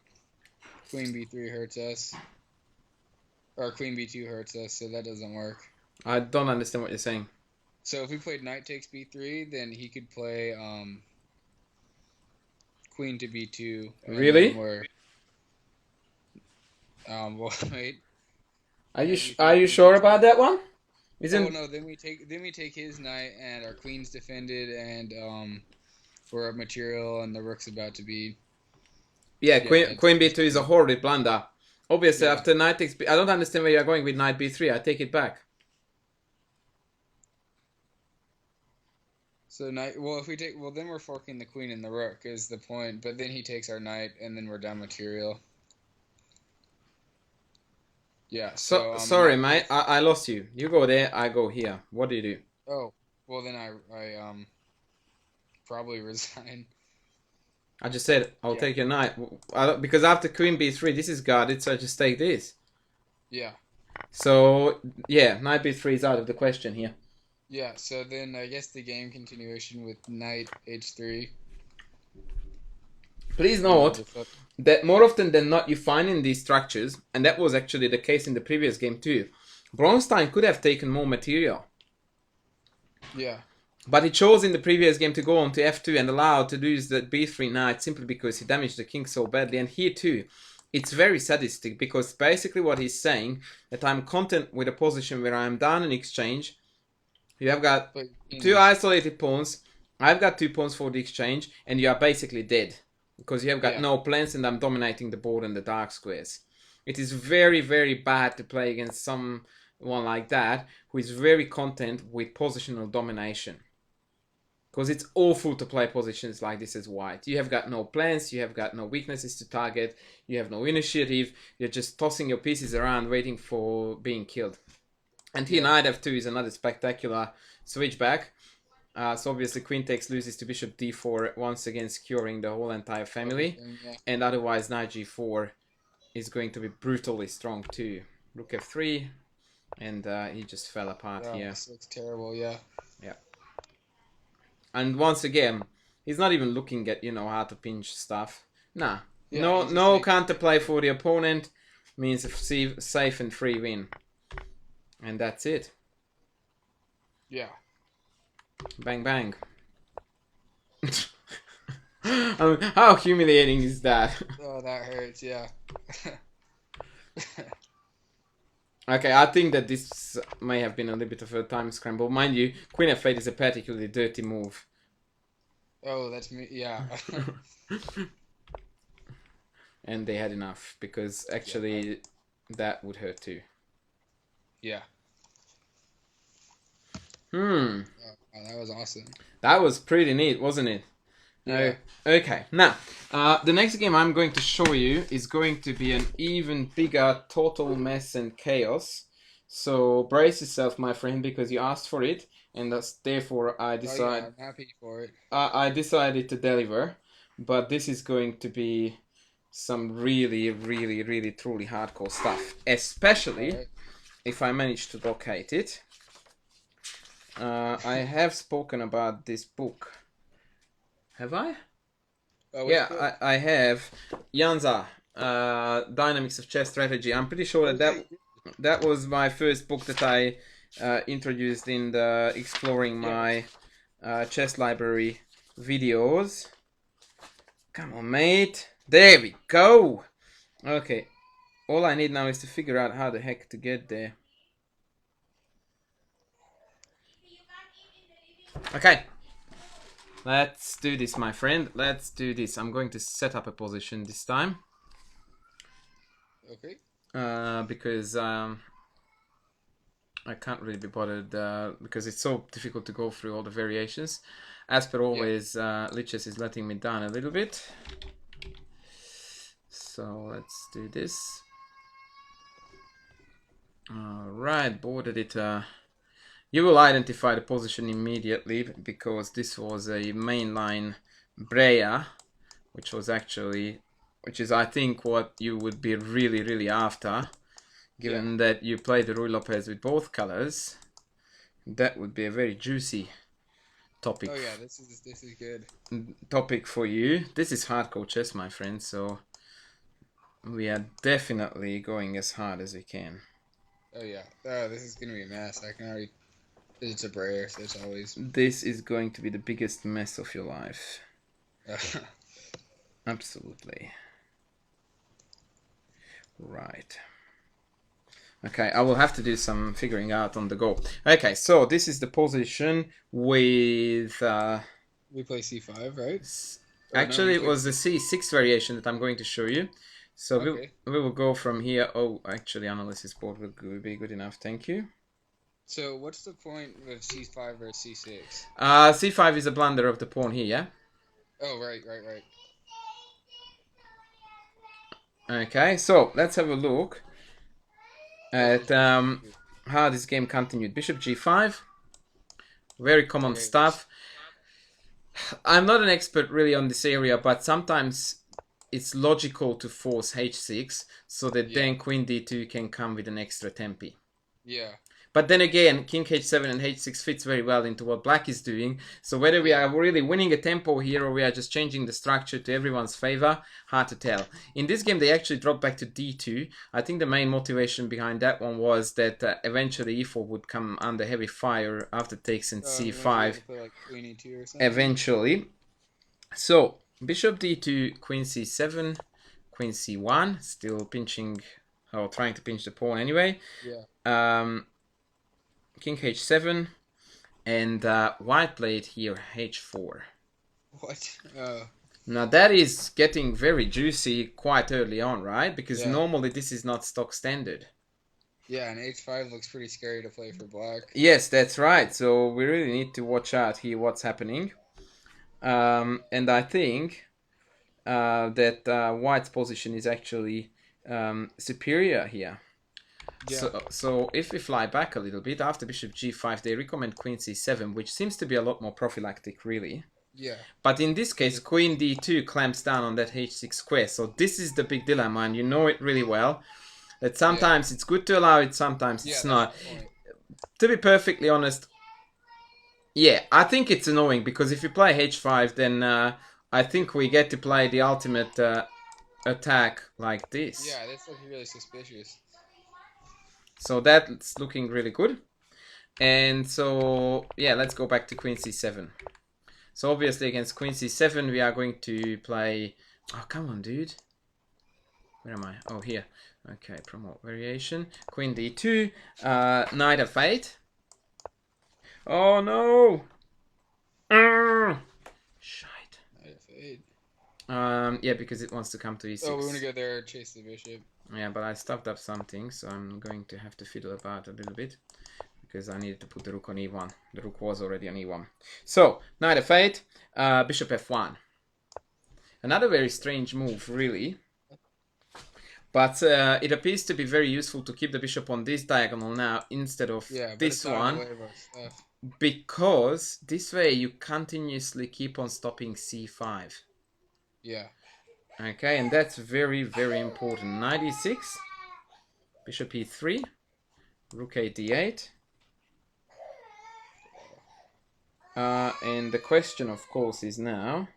S1: queen b3 hurts us. Or queen b2 hurts us, so that doesn't work.
S2: I don't understand what you're saying.
S1: So if we played knight takes b3, then he could play, queen to b2.
S2: Really?
S1: Well, wait.
S2: Are you sure about that one?
S1: Oh no, then we take his knight and our queen's defended and for material and the rook's about to be...
S2: Yeah, queen b2 is a horrid blunder. Obviously, after knight takes I don't understand where you are going with knight b3. I take it back.
S1: So knight. Well, if we take, well, then we're forking the queen and the rook is the point. But then he takes our knight, and then we're down material. Yeah.
S2: So
S1: So
S2: sorry,
S1: knight
S2: mate.
S1: takes.
S2: I lost you. You go there. I go here. What do you do?
S1: Oh, well then I probably resign.
S2: I just said I'll
S1: Yeah.
S2: take your knight because after queen b3, this is guarded, so I just take this.
S1: Yeah.
S2: So yeah, knight b3 is out of the question here.
S1: Yeah. So then I guess the game continuation with knight h3.
S2: Please note that more often than not, you find in these structures, and that was actually the case in the previous game too, Bronstein could have taken more material.
S1: Yeah.
S2: But he chose in the previous game to go on to f2 and allowed to lose the b3 knight simply because he damaged the king so badly. And here too, it's very sadistic because basically what he's saying that I'm content with a position where I'm down in exchange. You have got two isolated pawns. I've got 2 pawns for the exchange, and you are basically dead because you have got no plans, and I'm dominating the board and the dark squares. It is very, very bad to play against someone like that who is very content with positional domination. Because it's awful to play positions like this as white. You have got no plans, you have got no weaknesses to target, you have no initiative, you're just tossing your pieces around waiting for being killed. And here knight f2 is another spectacular switchback. So obviously queen takes loses to bishop d4, once again securing the whole entire family. And otherwise knight g4 is going to be brutally strong too. Rook f3, and he just fell apart here.
S1: This looks terrible, yeah.
S2: Yeah. And once again, he's not even looking at, how to pinch stuff. Nah. Yeah, no counterplay for the opponent means a safe and free win. And that's it.
S1: Yeah.
S2: Bang, bang. How humiliating is that?
S1: Oh, that hurts, yeah.
S2: Okay, I think that this may have been a little bit of a time scramble. Mind you, queen f8 is a particularly dirty move.
S1: Oh, that's me, yeah.
S2: And they had enough, because actually that would hurt too.
S1: Yeah.
S2: Oh,
S1: that was awesome.
S2: That was pretty neat, wasn't it? Yeah. Okay, now, the next game I'm going to show you is going to be an even bigger total mess and chaos. So brace yourself, my friend, because you asked for it, and therefore I decided.
S1: I'm happy for it.
S2: I decided to deliver, but this is going to be some really, really, really, truly hardcore stuff, especially if I manage to locate it. I have spoken about this book. Have I? Yeah, I have. Janza, Dynamics of Chess Strategy. I'm pretty sure that was my first book that I introduced in the Exploring My Chess Library videos. Come on, mate. There we go. Okay. All I need now is to figure out how the heck to get there. Okay. Let's do this, my friend. Let's do this. I'm going to set up a position this time.
S1: Okay.
S2: Because I can't really be bothered because it's so difficult to go through all the variations. As per always, Lichess is letting me down a little bit. So let's do this. Alright, board editor. You will identify the position immediately because this was a mainline Breya, which is I think what you would be really, really after, given that you play the Ruy Lopez with both colors. That would be a very juicy topic.
S1: Oh yeah, this is good.
S2: Topic for you. This is hardcore chess, my friend, so we are definitely going as hard as we can.
S1: Oh yeah. Oh, this is gonna be a mess. I can already. It's a Breyer, so it's always.
S2: This is going to be the biggest mess of your life. Absolutely. Right. Okay, I will have to do some figuring out on the go. Okay, so this is the position with...
S1: we play c5, right?
S2: Actually, it was the c6 variation that I'm going to show you. So we will go from here. Oh, actually, analysis board will be good enough. Thank you.
S1: So what's the point of c5 versus c6?
S2: C5 is a blunder of the pawn here, yeah?
S1: Oh, right, right, right.
S2: Okay, so let's have a look at how this game continued. Bishop g5, very common
S1: Okay.
S2: stuff. I'm not an expert really on this area, but sometimes it's logical to force h6 so that
S1: Yeah.
S2: then queen d2 can come with an extra tempi.
S1: Yeah.
S2: But then again, king h7 and h6 fits very well into what black is doing. So whether we are really winning a tempo here or we are just changing the structure to everyone's favor, hard to tell. In this game, they actually dropped back to d2. I think the main motivation behind that one was that eventually e4 would come under heavy fire after takes and
S1: You want to be able
S2: c5
S1: to play like queen e2 or something?
S2: eventually. So bishop d2, queen c7, queen c1, still pinching, or trying to pinch the pawn anyway.
S1: Yeah.
S2: King h7, and white played here h4.
S1: What?
S2: Now that is getting very juicy quite early on, right? Because
S1: Yeah.
S2: normally this is not stock standard.
S1: Yeah, and h5 looks pretty scary to play for black.
S2: Yes, that's right. So we really need to watch out here what's happening. And I think that white's position is actually superior here.
S1: Yeah.
S2: So if we fly back a little bit, after bishop g5, they recommend queen c7, which seems to be a lot more prophylactic, really.
S1: Yeah.
S2: But in this case, queen d2 clamps down on that h6 square. So this is the big dilemma, and you know it really well. That sometimes it's good to allow it, sometimes it's not. To be perfectly honest, yeah, I think it's annoying because if you play h5, then I think we get to play the ultimate attack like this.
S1: Yeah, that's looking really suspicious.
S2: So that's looking really good. And so, yeah, let's go back to queen c7. So obviously against queen c7, we are going to play... Oh, come on, dude. Where am I? Oh, here. Okay, promote variation. Queen d2, knight f8. Oh, no! Shite.
S1: Knight f8.
S2: Yeah, because it wants to come to e6.
S1: Oh, we want to go there, chase the bishop.
S2: Yeah, but I stuffed up something, so I'm going to have to fiddle about a little bit. Because I needed to put the rook on e1. The rook was already on e1. So, knight f8, bishop f1. Another very strange move, really. But it appears to be very useful to keep the bishop on this diagonal now instead of this one. Because this way you continuously keep on stopping c5.
S1: Yeah.
S2: Okay, and that's very, very important. Knight e6, bishop e3, rook a d8. And the question, of course, is now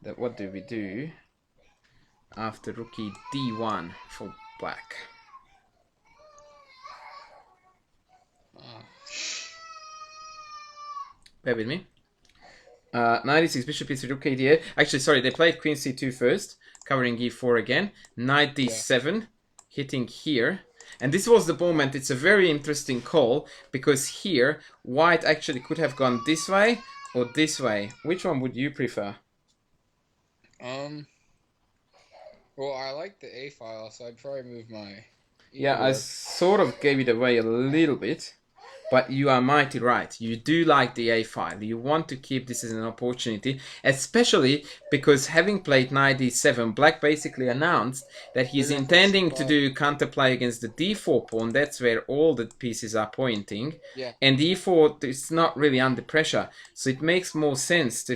S2: that what do we do after rook d1 for black? Bear with me. Knight e6, bishop e3, rook d8. Actually, sorry, they played queen c2 first, covering e4 again. Knight d7, hitting here. And this was the moment, it's a very interesting call, because here, white actually could have gone this way or this way. Which one would you prefer?
S1: Well, I like the A file, so I'd probably move my E4.
S2: Yeah, I sort of gave it away a little bit. But you are mighty right. You do like the A file. You want to keep this as an opportunity, especially because having played knight d7, black basically announced that he's intending to do counterplay against the d4 pawn. That's where all the pieces are pointing.
S1: Yeah.
S2: And d4 is not really under pressure. So it makes more sense to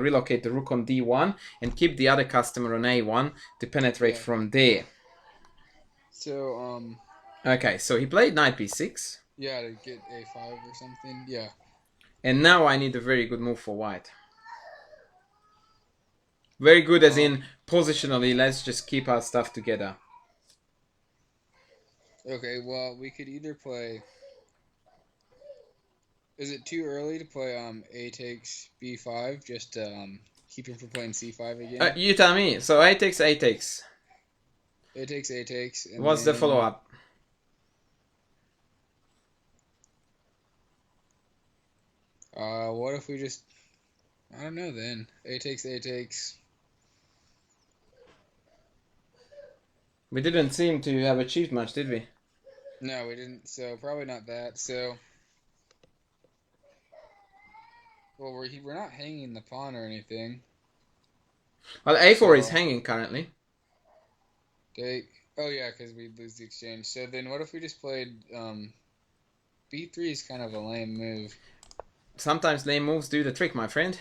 S2: relocate the rook on d1 and keep the other customer on a1 to penetrate from there.
S1: So,
S2: Okay, so he played knight b6.
S1: Yeah, to get a5 or something. Yeah.
S2: And now I need a very good move for white. Very good as in positionally, let's just keep our stuff together.
S1: Okay, well, we could either play... Is it too early to play a takes b5 just to keep him from playing c5 again?
S2: You tell me. So a takes, a takes.
S1: A takes, a takes. And
S2: what's the follow-up?
S1: What if we just... I don't know then. A takes, a takes.
S2: We didn't seem to have achieved much, did we?
S1: No, we didn't. So probably not that. So, well, we're not hanging the pawn or anything.
S2: Well, a4 is
S1: So
S2: hanging currently.
S1: take. Oh yeah, because we lose the exchange. So then, what if we just played b3 is kind of a lame move.
S2: Sometimes lame moves do the trick, my friend.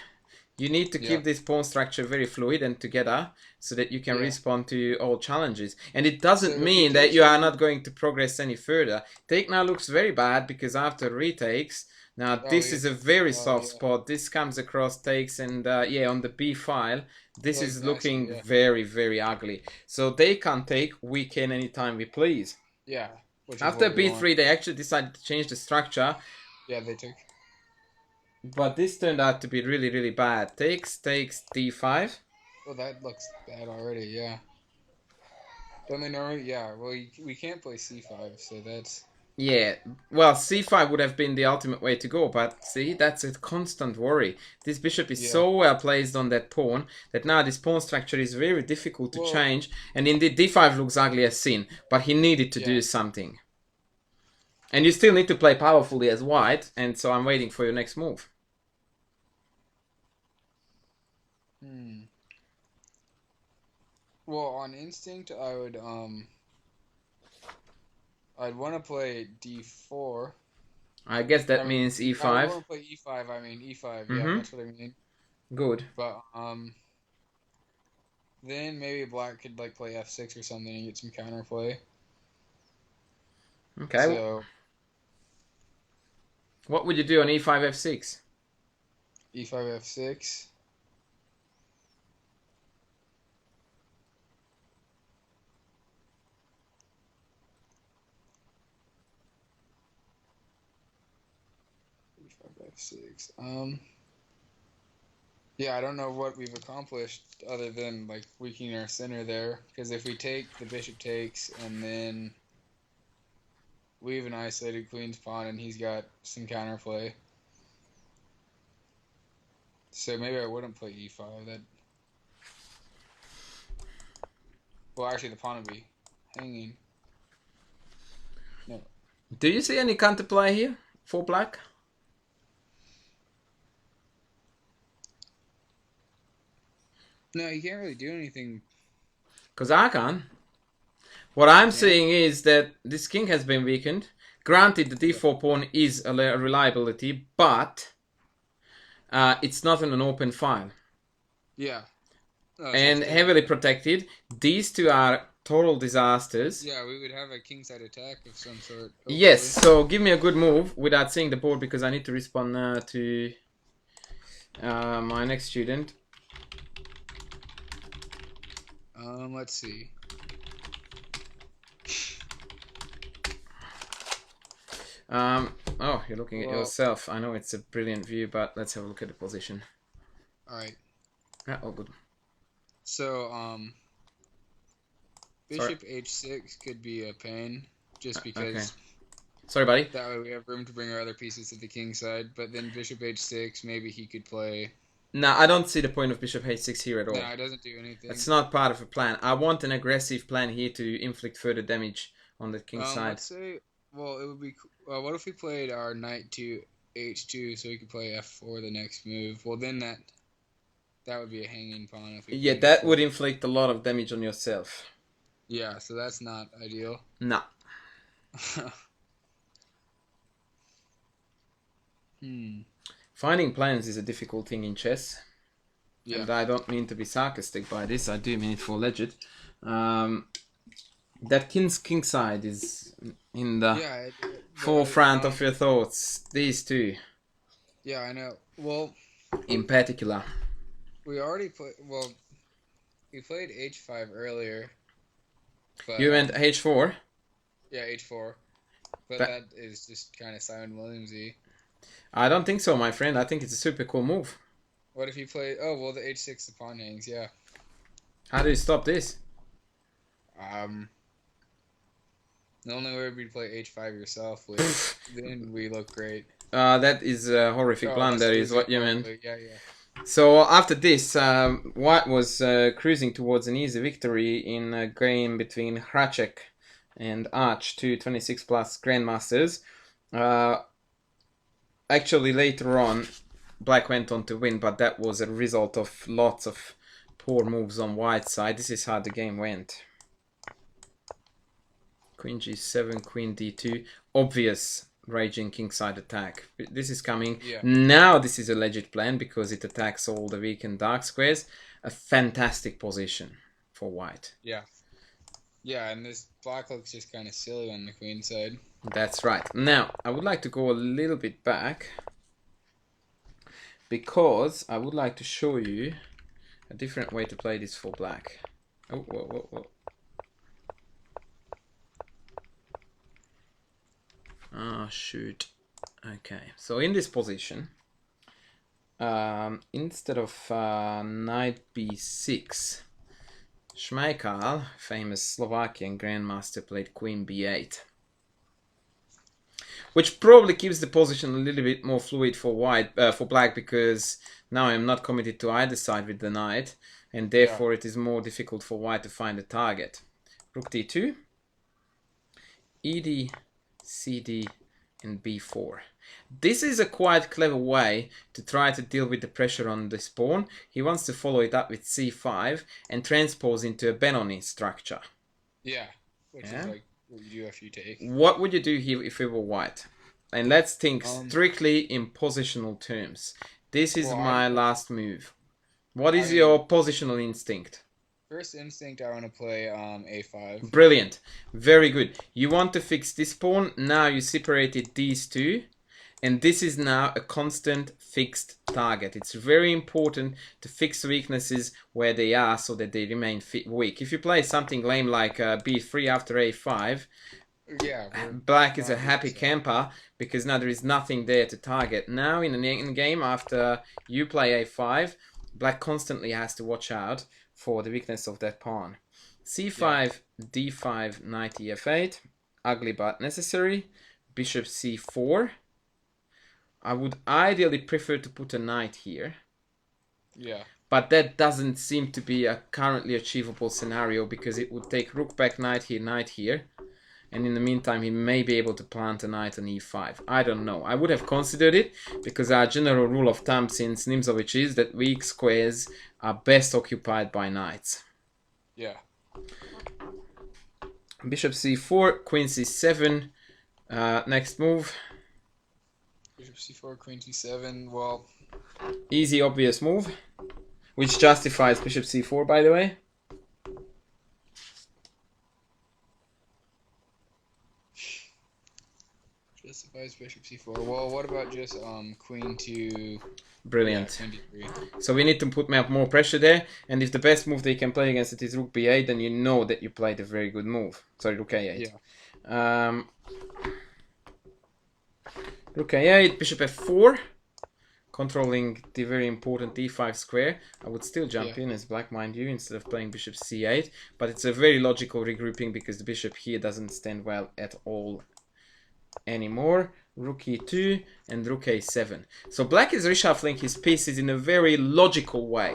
S2: You need to
S1: Yeah.
S2: keep this pawn structure very fluid and together so that you can
S1: Yeah.
S2: respond to all challenges. And it doesn't
S1: So if he
S2: mean that
S1: takes,
S2: you
S1: we
S2: are
S1: can.
S2: not going to progress any further. Take now looks very bad because after retakes, now
S1: Oh,
S2: this
S1: we
S2: is
S1: have
S2: a
S1: to.
S2: very
S1: Oh
S2: soft
S1: yeah.
S2: spot. This comes across takes and yeah, on the b file, this
S1: Looks
S2: is
S1: nasty.
S2: looking
S1: Yeah.
S2: very, very ugly. So they can take, we can anytime we please.
S1: Yeah. Which is
S2: After
S1: what we want.
S2: b3, they actually decided to change the structure.
S1: Yeah, they took.
S2: But this turned out to be really, really bad. Takes d5.
S1: Well, that looks bad already. Yeah. Don't they normally? Yeah. Well, we can't play c5, so that's.
S2: Yeah, well, c5 would have been the ultimate way to go, but see, that's a constant worry. This bishop is
S1: Yeah.
S2: so well placed on that pawn that now this pawn structure is very difficult to
S1: Well.
S2: change, and indeed d5 looks ugly as sin, but he needed to
S1: Yeah.
S2: do something. And you still need to play powerfully as white, and so I'm waiting for your next move.
S1: Hmm. Well, on instinct, I'd want to play d4.
S2: I guess
S1: I
S2: that
S1: mean,
S2: means
S1: I would
S2: e5.
S1: want to play e5. I mean e5. Yeah,
S2: Mm-hmm.
S1: that's what I mean.
S2: Good.
S1: But then maybe black could like play f6 or something and get some counterplay.
S2: Okay.
S1: So
S2: What would you do on e5 f6?
S1: e5 f6. E5 f6. Yeah, I don't know what we've accomplished other than like weakening our center there. Because if we take, the bishop takes, and then we have an isolated queen's pawn, and he's got some counterplay. So maybe I wouldn't play e5. That. Well, actually, the pawn would be hanging. No.
S2: Do you see any counterplay here for black?
S1: No, you can't really do anything.
S2: Because I can. What I'm
S1: Yeah.
S2: saying is that this king has been weakened. Granted, the d4 pawn is a reliability, but it's not in an open file.
S1: Yeah. Oh, so
S2: And heavily protected. These two are total disasters.
S1: yeah, we would have a kingside attack of some sort. Hopefully.
S2: Yes, so give me a good move without seeing the board because I need to respond to my next student.
S1: Let's see.
S2: Oh, you're looking at yourself. I know it's a brilliant view, but let's have a look at the position.
S1: All right.
S2: Oh, good.
S1: So, bishop h6 could be a pain, just because.
S2: Okay. Sorry, buddy.
S1: That way we have room to bring our other pieces to the king side. But then bishop h6, maybe he could play.
S2: No, I don't see the point of bishop h6 here at all.
S1: No, it doesn't do anything.
S2: It's not part of a plan. I want an aggressive plan here to inflict further damage on the king side.
S1: Let's say, well, it would be. What if we played our knight to h2 so we could play f4 the next move? Well, then that would be a hanging pawn. If we
S2: Yeah, that would inflict a lot of damage on yourself.
S1: Yeah, so that's not ideal.
S2: No. Finding plans is a difficult thing in chess. Yeah. And I don't mean to be sarcastic by this. I do mean it for legit. That king side is in the forefront of your thoughts. These two.
S1: Yeah, I know. Well,
S2: in particular.
S1: We already played. Well, we played h5 earlier. But,
S2: you went h4?
S1: Yeah, h4. But that is just kind of Simon Williams-y.
S2: I don't think so, my friend. I think it's a super cool move.
S1: What if you play... Oh, well, the h6, the pawn hangs, yeah.
S2: How do you stop this?
S1: The only way would be to play h5 yourself, which then we look great.
S2: That is a horrific blunder, is what you meant.
S1: Yeah.
S2: So after this, White was cruising towards an easy victory in a game between Hracek and Arch, two 26 plus Grandmasters. Actually, later on, Black went on to win, but that was a result of lots of poor moves on White's side. This is how the game went. Queen G7, Queen D2. Obvious Raging Kingside attack. This is coming.
S1: Yeah.
S2: Now this is a legit plan because it attacks all the weak and dark squares. A fantastic position for White.
S1: Yeah. Yeah, and this Black looks just kind of silly on the queen side.
S2: That's right. Now, I would like to go a little bit back because I would like to show you a different way to play this for Black. Oh, whoa, whoa, whoa. Oh, shoot. Okay, so in this position, instead of knight b6, Schmeichel, famous Slovakian grandmaster, played queen b8. Which probably keeps the position a little bit more fluid for for Black, because now I'm not committed to either side with the knight, and therefore it is more difficult for White to find a target. Rook d2, ed, cd, and b4. This is a quite clever way to try to deal with the pressure on this pawn. He wants to follow it up with c5 and transpose into a Benoni structure.
S1: Yeah, which is like what you do if you take.
S2: What would you do here if you were White? And let's think strictly in positional terms. This is my last move. What is your positional instinct?
S1: First instinct, I want to play a5.
S2: Brilliant. Very good. You want to fix this pawn. Now you separated these two. And this is now a constant fixed target. It's very important to fix weaknesses where they are so that they remain weak. If you play something lame like b3 after a5, Black is a happy camper because now there is nothing there to target. Now in the game, after you play a5, Black constantly has to watch out for the weakness of that pawn. c5, d5, knight ef8, ugly but necessary. Bishop c4. I would ideally prefer to put a knight here.
S1: Yeah.
S2: But that doesn't seem to be a currently achievable scenario because it would take rook back, knight here. And in the meantime, he may be able to plant a knight on e5. I don't know. I would have considered it because our general rule of thumb since Nimzowitsch is that weak squares are best occupied by knights.
S1: Yeah.
S2: Bishop c4, queen c7. Next move.
S1: Bishop c4, queen c7. Well,
S2: easy, obvious move, which justifies bishop c4, by the way.
S1: Justifies bishop c4. Well, what about just queen to...
S2: Brilliant.
S1: Yeah,
S2: so we need to put more pressure there, and if the best move they can play against it is rook b8, then you know that you played a very good move. Sorry, rook a8.
S1: Yeah.
S2: Rook a8, bishop f4, controlling the very important d5 square. I would still jump in as Black, mind you, instead of playing bishop c8, but it's a very logical regrouping because the bishop here doesn't stand well at all anymore. Rook e2 and rook a7. So Black is reshuffling his pieces in a very logical way.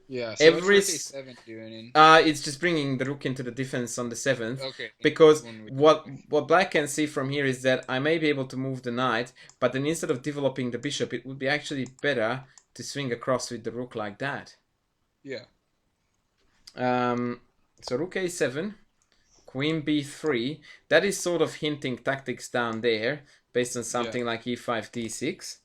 S1: Yeah, so what's rook a7 doing?
S2: It's just bringing the rook into the defense on the 7th.
S1: Okay.
S2: Because what Black can see from here is that I may be able to move the knight, but then instead of developing the bishop, it would be actually better to swing across with the rook like that.
S1: Yeah.
S2: So rook a7, queen b3. That is sort of hinting tactics down there, based on something like e5, d6.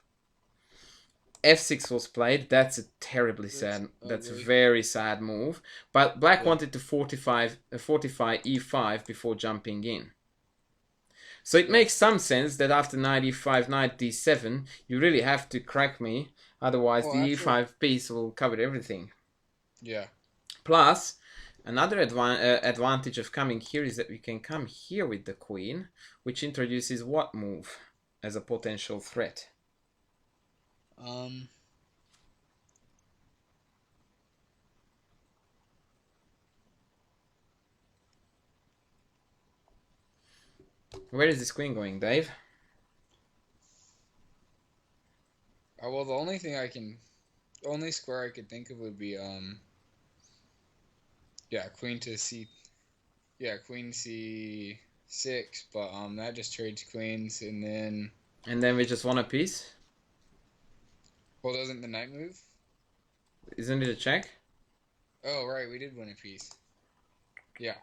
S2: f6 was played. That's a terribly sad. That's a very sad move. But Black wanted to fortify e5 before jumping in. So it makes some sense that after knight e5, knight d7, you really have to crack me. Otherwise, the e5 piece will cover everything.
S1: Yeah.
S2: Plus, another advantage of coming here is that we can come here with the queen, which introduces what move as a potential threat? Where is this queen going, Dave?
S1: Well, the only square I could think of would be queen to c. Yeah, queen c. 6, but that just trades queens, and then
S2: we just won a piece.
S1: well, doesn't the knight move?
S2: Isn't it a check?
S1: Oh, right, we did win a piece. Yeah.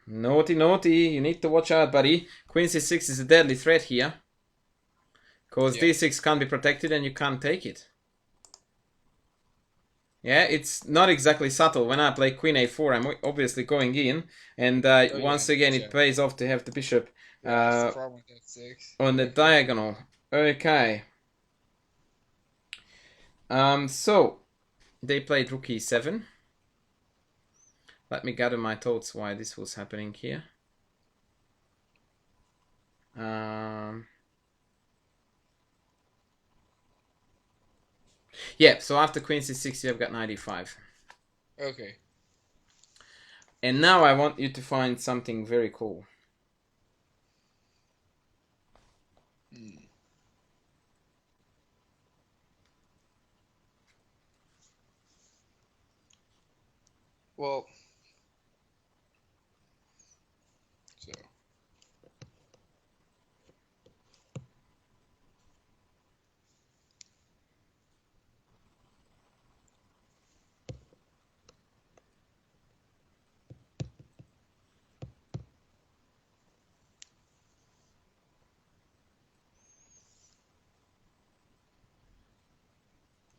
S2: Naughty, naughty. You need to watch out, buddy. Queen c6 is a deadly threat here. Because d6 can't be protected and you can't take it. Yeah, it's not exactly subtle. When I play queen a4, I'm obviously going in. And once again, it pays off to have the bishop
S1: that's the problem with f6.
S2: on the diagonal. Okay. So, they played rook e7. Let me gather my thoughts why this was happening here. Yeah, so after queen c6, you have got knight e5.
S1: Okay.
S2: And now I want you to find something very cool.
S1: Well,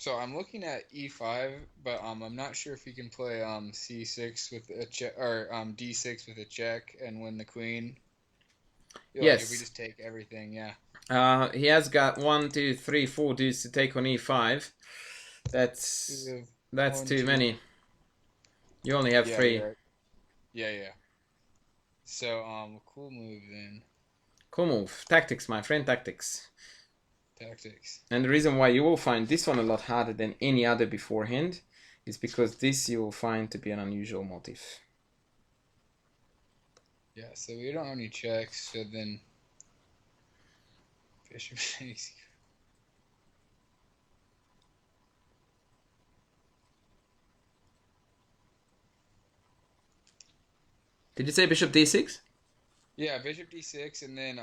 S1: so I'm looking at e5, but I'm not sure if he can play c6 with a check or d6 with a check and win the queen.
S2: Yes.
S1: If we just take everything, yeah.
S2: He has got 1, 2, 3, 4 dudes to take on e5. That's too many. You only have 3.
S1: Right. Yeah. So cool move then.
S2: Cool move. Tactics, my friend, tactics.
S1: Tactics.
S2: And the reason why you will find this one a lot harder than any other beforehand is because this you will find to be an unusual motif.
S1: Yeah, so we don't have any checks, so then bishop takes.
S2: Did you say bishop d6?
S1: Yeah, bishop d6, and then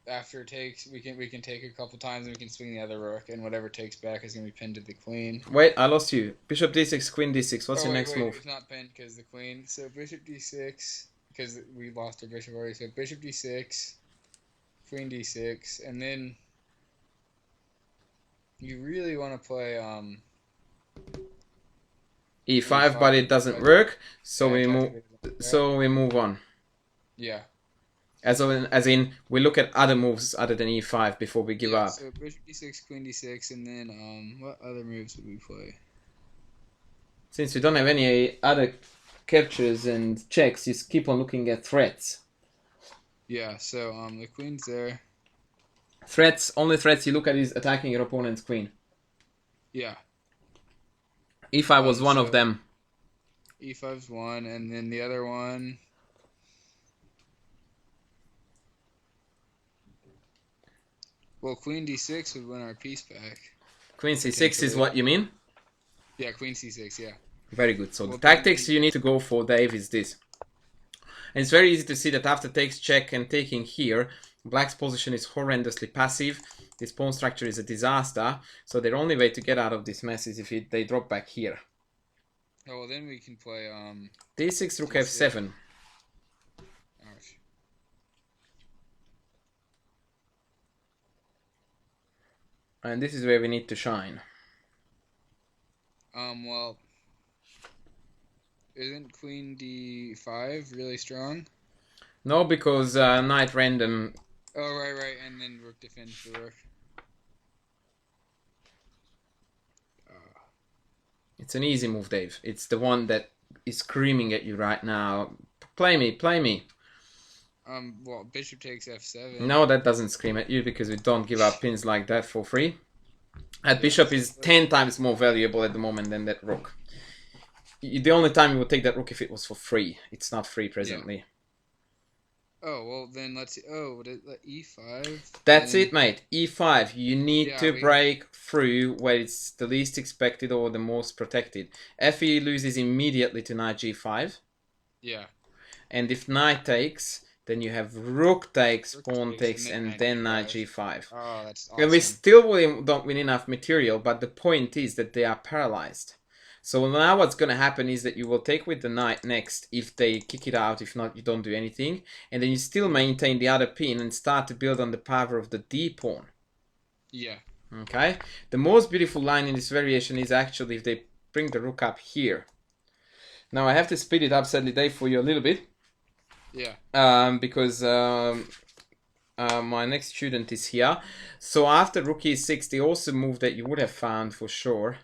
S1: after it takes, we can take a couple times, and we can swing the other rook, and whatever takes back is gonna be pinned to the queen.
S2: Wait, I lost you. Bishop d6, queen d6. What's your next move?
S1: It's not pinned because the queen. So bishop d6, because we lost our bishop already. So bishop d6, queen d6, and then you really want to play
S2: e5, but it doesn't work. So we move. So we move on.
S1: Yeah.
S2: As in, we look at other moves other than e5 before we give up.
S1: So bishop d6, queen d6, and then what other moves would we play?
S2: Since we don't have any other captures and checks, you keep on looking at threats.
S1: Yeah. So the queen's there.
S2: Threats. Only threats you look at is attacking your opponent's queen.
S1: Yeah.
S2: e5 was one of them.
S1: e5's one, and then the other one. Well, queen d6 would win our piece back.
S2: Queen c6 is what you mean?
S1: Yeah, queen c6, yeah.
S2: Very good. So the tactics you need to go for, Dave, is this. And it's very easy to see that after takes, check, and taking here, Black's position is horrendously passive. This pawn structure is a disaster. So their only way to get out of this mess is if they drop back here.
S1: Oh, well, then we can play
S2: d6, rook f7.
S1: Ouch.
S2: And this is where we need to shine.
S1: Well, isn't queen d5 really strong?
S2: No, because knight random.
S1: Oh, right, and then rook defends the rook.
S2: It's an easy move, Dave. It's the one that is screaming at you right now. Play me, play me.
S1: Well, bishop takes f7.
S2: No, that doesn't scream at you because we don't give up pins like that for free. That bishop is 10 times more valuable at the moment than that rook. The only time you would take that rook if it was for free. It's not free presently.
S1: Yeah. Oh, well, then let's see. Oh, e5?
S2: That's it, mate. e5. You need to break through where it's the least expected or the most protected. Fe loses immediately to knight g5.
S1: Yeah.
S2: And if knight takes, then you have rook takes, pawn takes, and then knight
S1: g5.
S2: g5.
S1: Oh, that's
S2: And we
S1: awesome.
S2: still don't win enough material, but the point is that they are paralyzed. So now what's going to happen is that you will take with the knight next if they kick it out. If not, you don't do anything. And then you still maintain the other pin and start to build on the power of the d pawn.
S1: Yeah.
S2: Okay. The most beautiful line in this variation is actually if they bring the rook up here. Now I have to speed it up, sadly, Dave, for you a little bit.
S1: Yeah.
S2: Because my next student is here. So after rook e6, the awesome move that you would have found for sure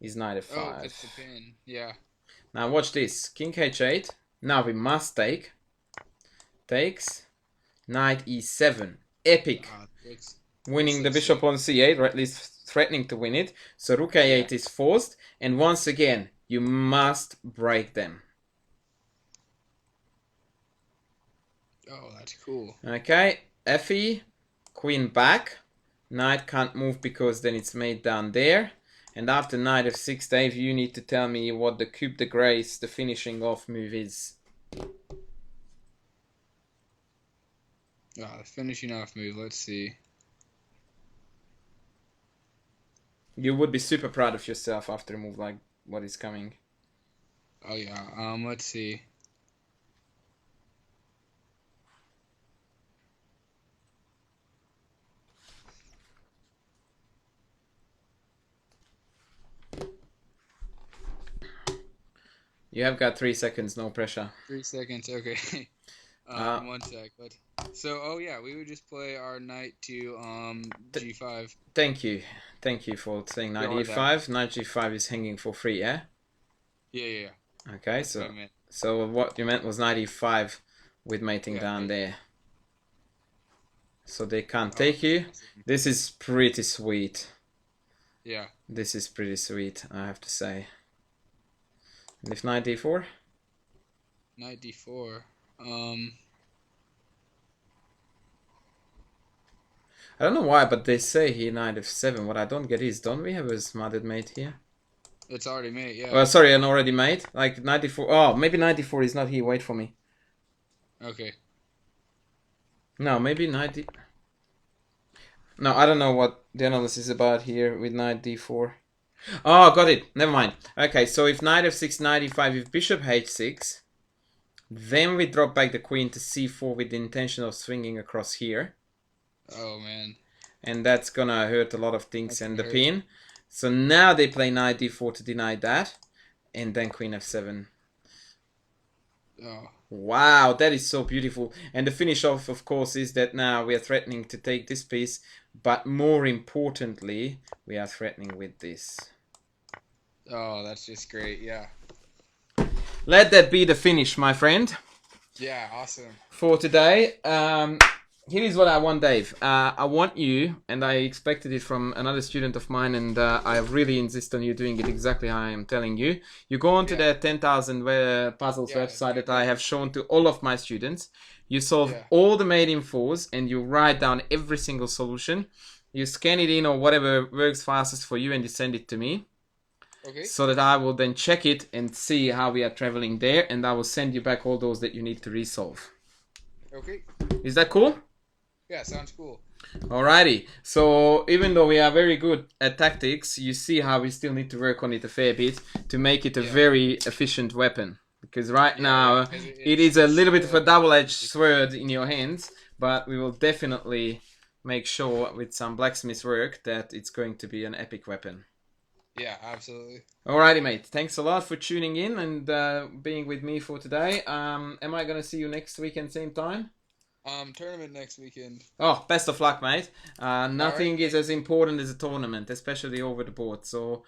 S2: is knight f5.
S1: Oh, it's the pin. Yeah.
S2: Now watch this. King h8. Now we must take. Takes. Knight e7. Epic. Winning the bishop on c8, or at least threatening to win it. So rook a8 is forced. And once again, you must break them.
S1: Oh, that's cool.
S2: Okay. fe. Queen back. Knight can't move because then it's made down there. And after knight f6, Dave, you need to tell me what the coup de grace, the finishing off move is.
S1: The finishing off move, let's see.
S2: You would be super proud of yourself after a move like what is coming.
S1: Oh yeah, let's see.
S2: You have got 3 seconds, no pressure.
S1: 3 seconds, okay. 1 sec. So, oh yeah, we would just play our knight to g5.
S2: Thank you for saying knight e5. Knight g5 is hanging for free, yeah?
S1: Yeah.
S2: Okay, so what you meant was knight e5 with mating down there. So they can't take you. This is pretty sweet.
S1: Yeah.
S2: This is pretty sweet, I have to say. And if knight d4?
S1: Knight d4.
S2: I don't know why, but they say here knight f7. What I don't get is, don't we have a smothered mate here?
S1: It's already made, yeah.
S2: Oh, sorry, an already made? Like knight d4. Oh, maybe knight d4 is not here. Wait for me.
S1: Okay.
S2: No, maybe knight d... No, I don't know what the analysis is about here with knight d4. Oh, got it. Never mind. Okay, so if knight f6, knight e5, if bishop h6, then we drop back the queen to c4 with the intention of swinging across here.
S1: Oh, man.
S2: And that's gonna hurt a lot of things and the pin. So now they play knight d4 to deny that. And then queen f7.
S1: Oh.
S2: Wow, that is so beautiful. And the finish off, of course, is that now we are threatening to take this piece. But more importantly, we are threatening with this.
S1: Oh, that's just great, yeah.
S2: Let that be the finish, my friend.
S1: Yeah, awesome.
S2: For today. Here is what I want, Dave. I want you, and I expected it from another student of mine, and I really insist on you doing it exactly how I am telling you. You go onto the 10,000 puzzles website that I have shown to all of my students. You solve all the maiden fours, and you write down every single solution. You scan it in or whatever works fastest for you, and you send it to me.
S1: Okay.
S2: So that I will then check it and see how we are traveling there, and I will send you back all those that you need to resolve.
S1: Okay.
S2: Is that cool?
S1: Yeah, sounds cool.
S2: Alrighty, so even though we are very good at tactics, you see how we still need to work on it a fair bit to make it a very efficient weapon. Because right now, it is a little bit of a double-edged sword in your hands, but we will definitely make sure with some blacksmith work that it's going to be an epic weapon.
S1: Yeah, absolutely.
S2: Alrighty, mate. Thanks a lot for tuning in and being with me for today. Am I going to see you next weekend, same time?
S1: Tournament next weekend.
S2: Oh, best of luck, mate. Nothing is as important as a tournament, especially over the board. So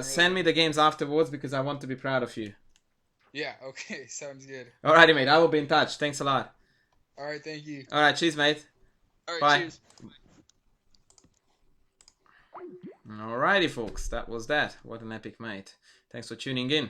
S2: send me the games afterwards because I want to be proud of you.
S1: Yeah, okay. Sounds good.
S2: Alrighty, mate. I will be in touch. Thanks a lot.
S1: Alright, thank you.
S2: Alright, cheers, mate.
S1: Alright,
S2: bye.
S1: Cheers.
S2: Alrighty, folks. That was that. What an epic mate. Thanks for tuning in.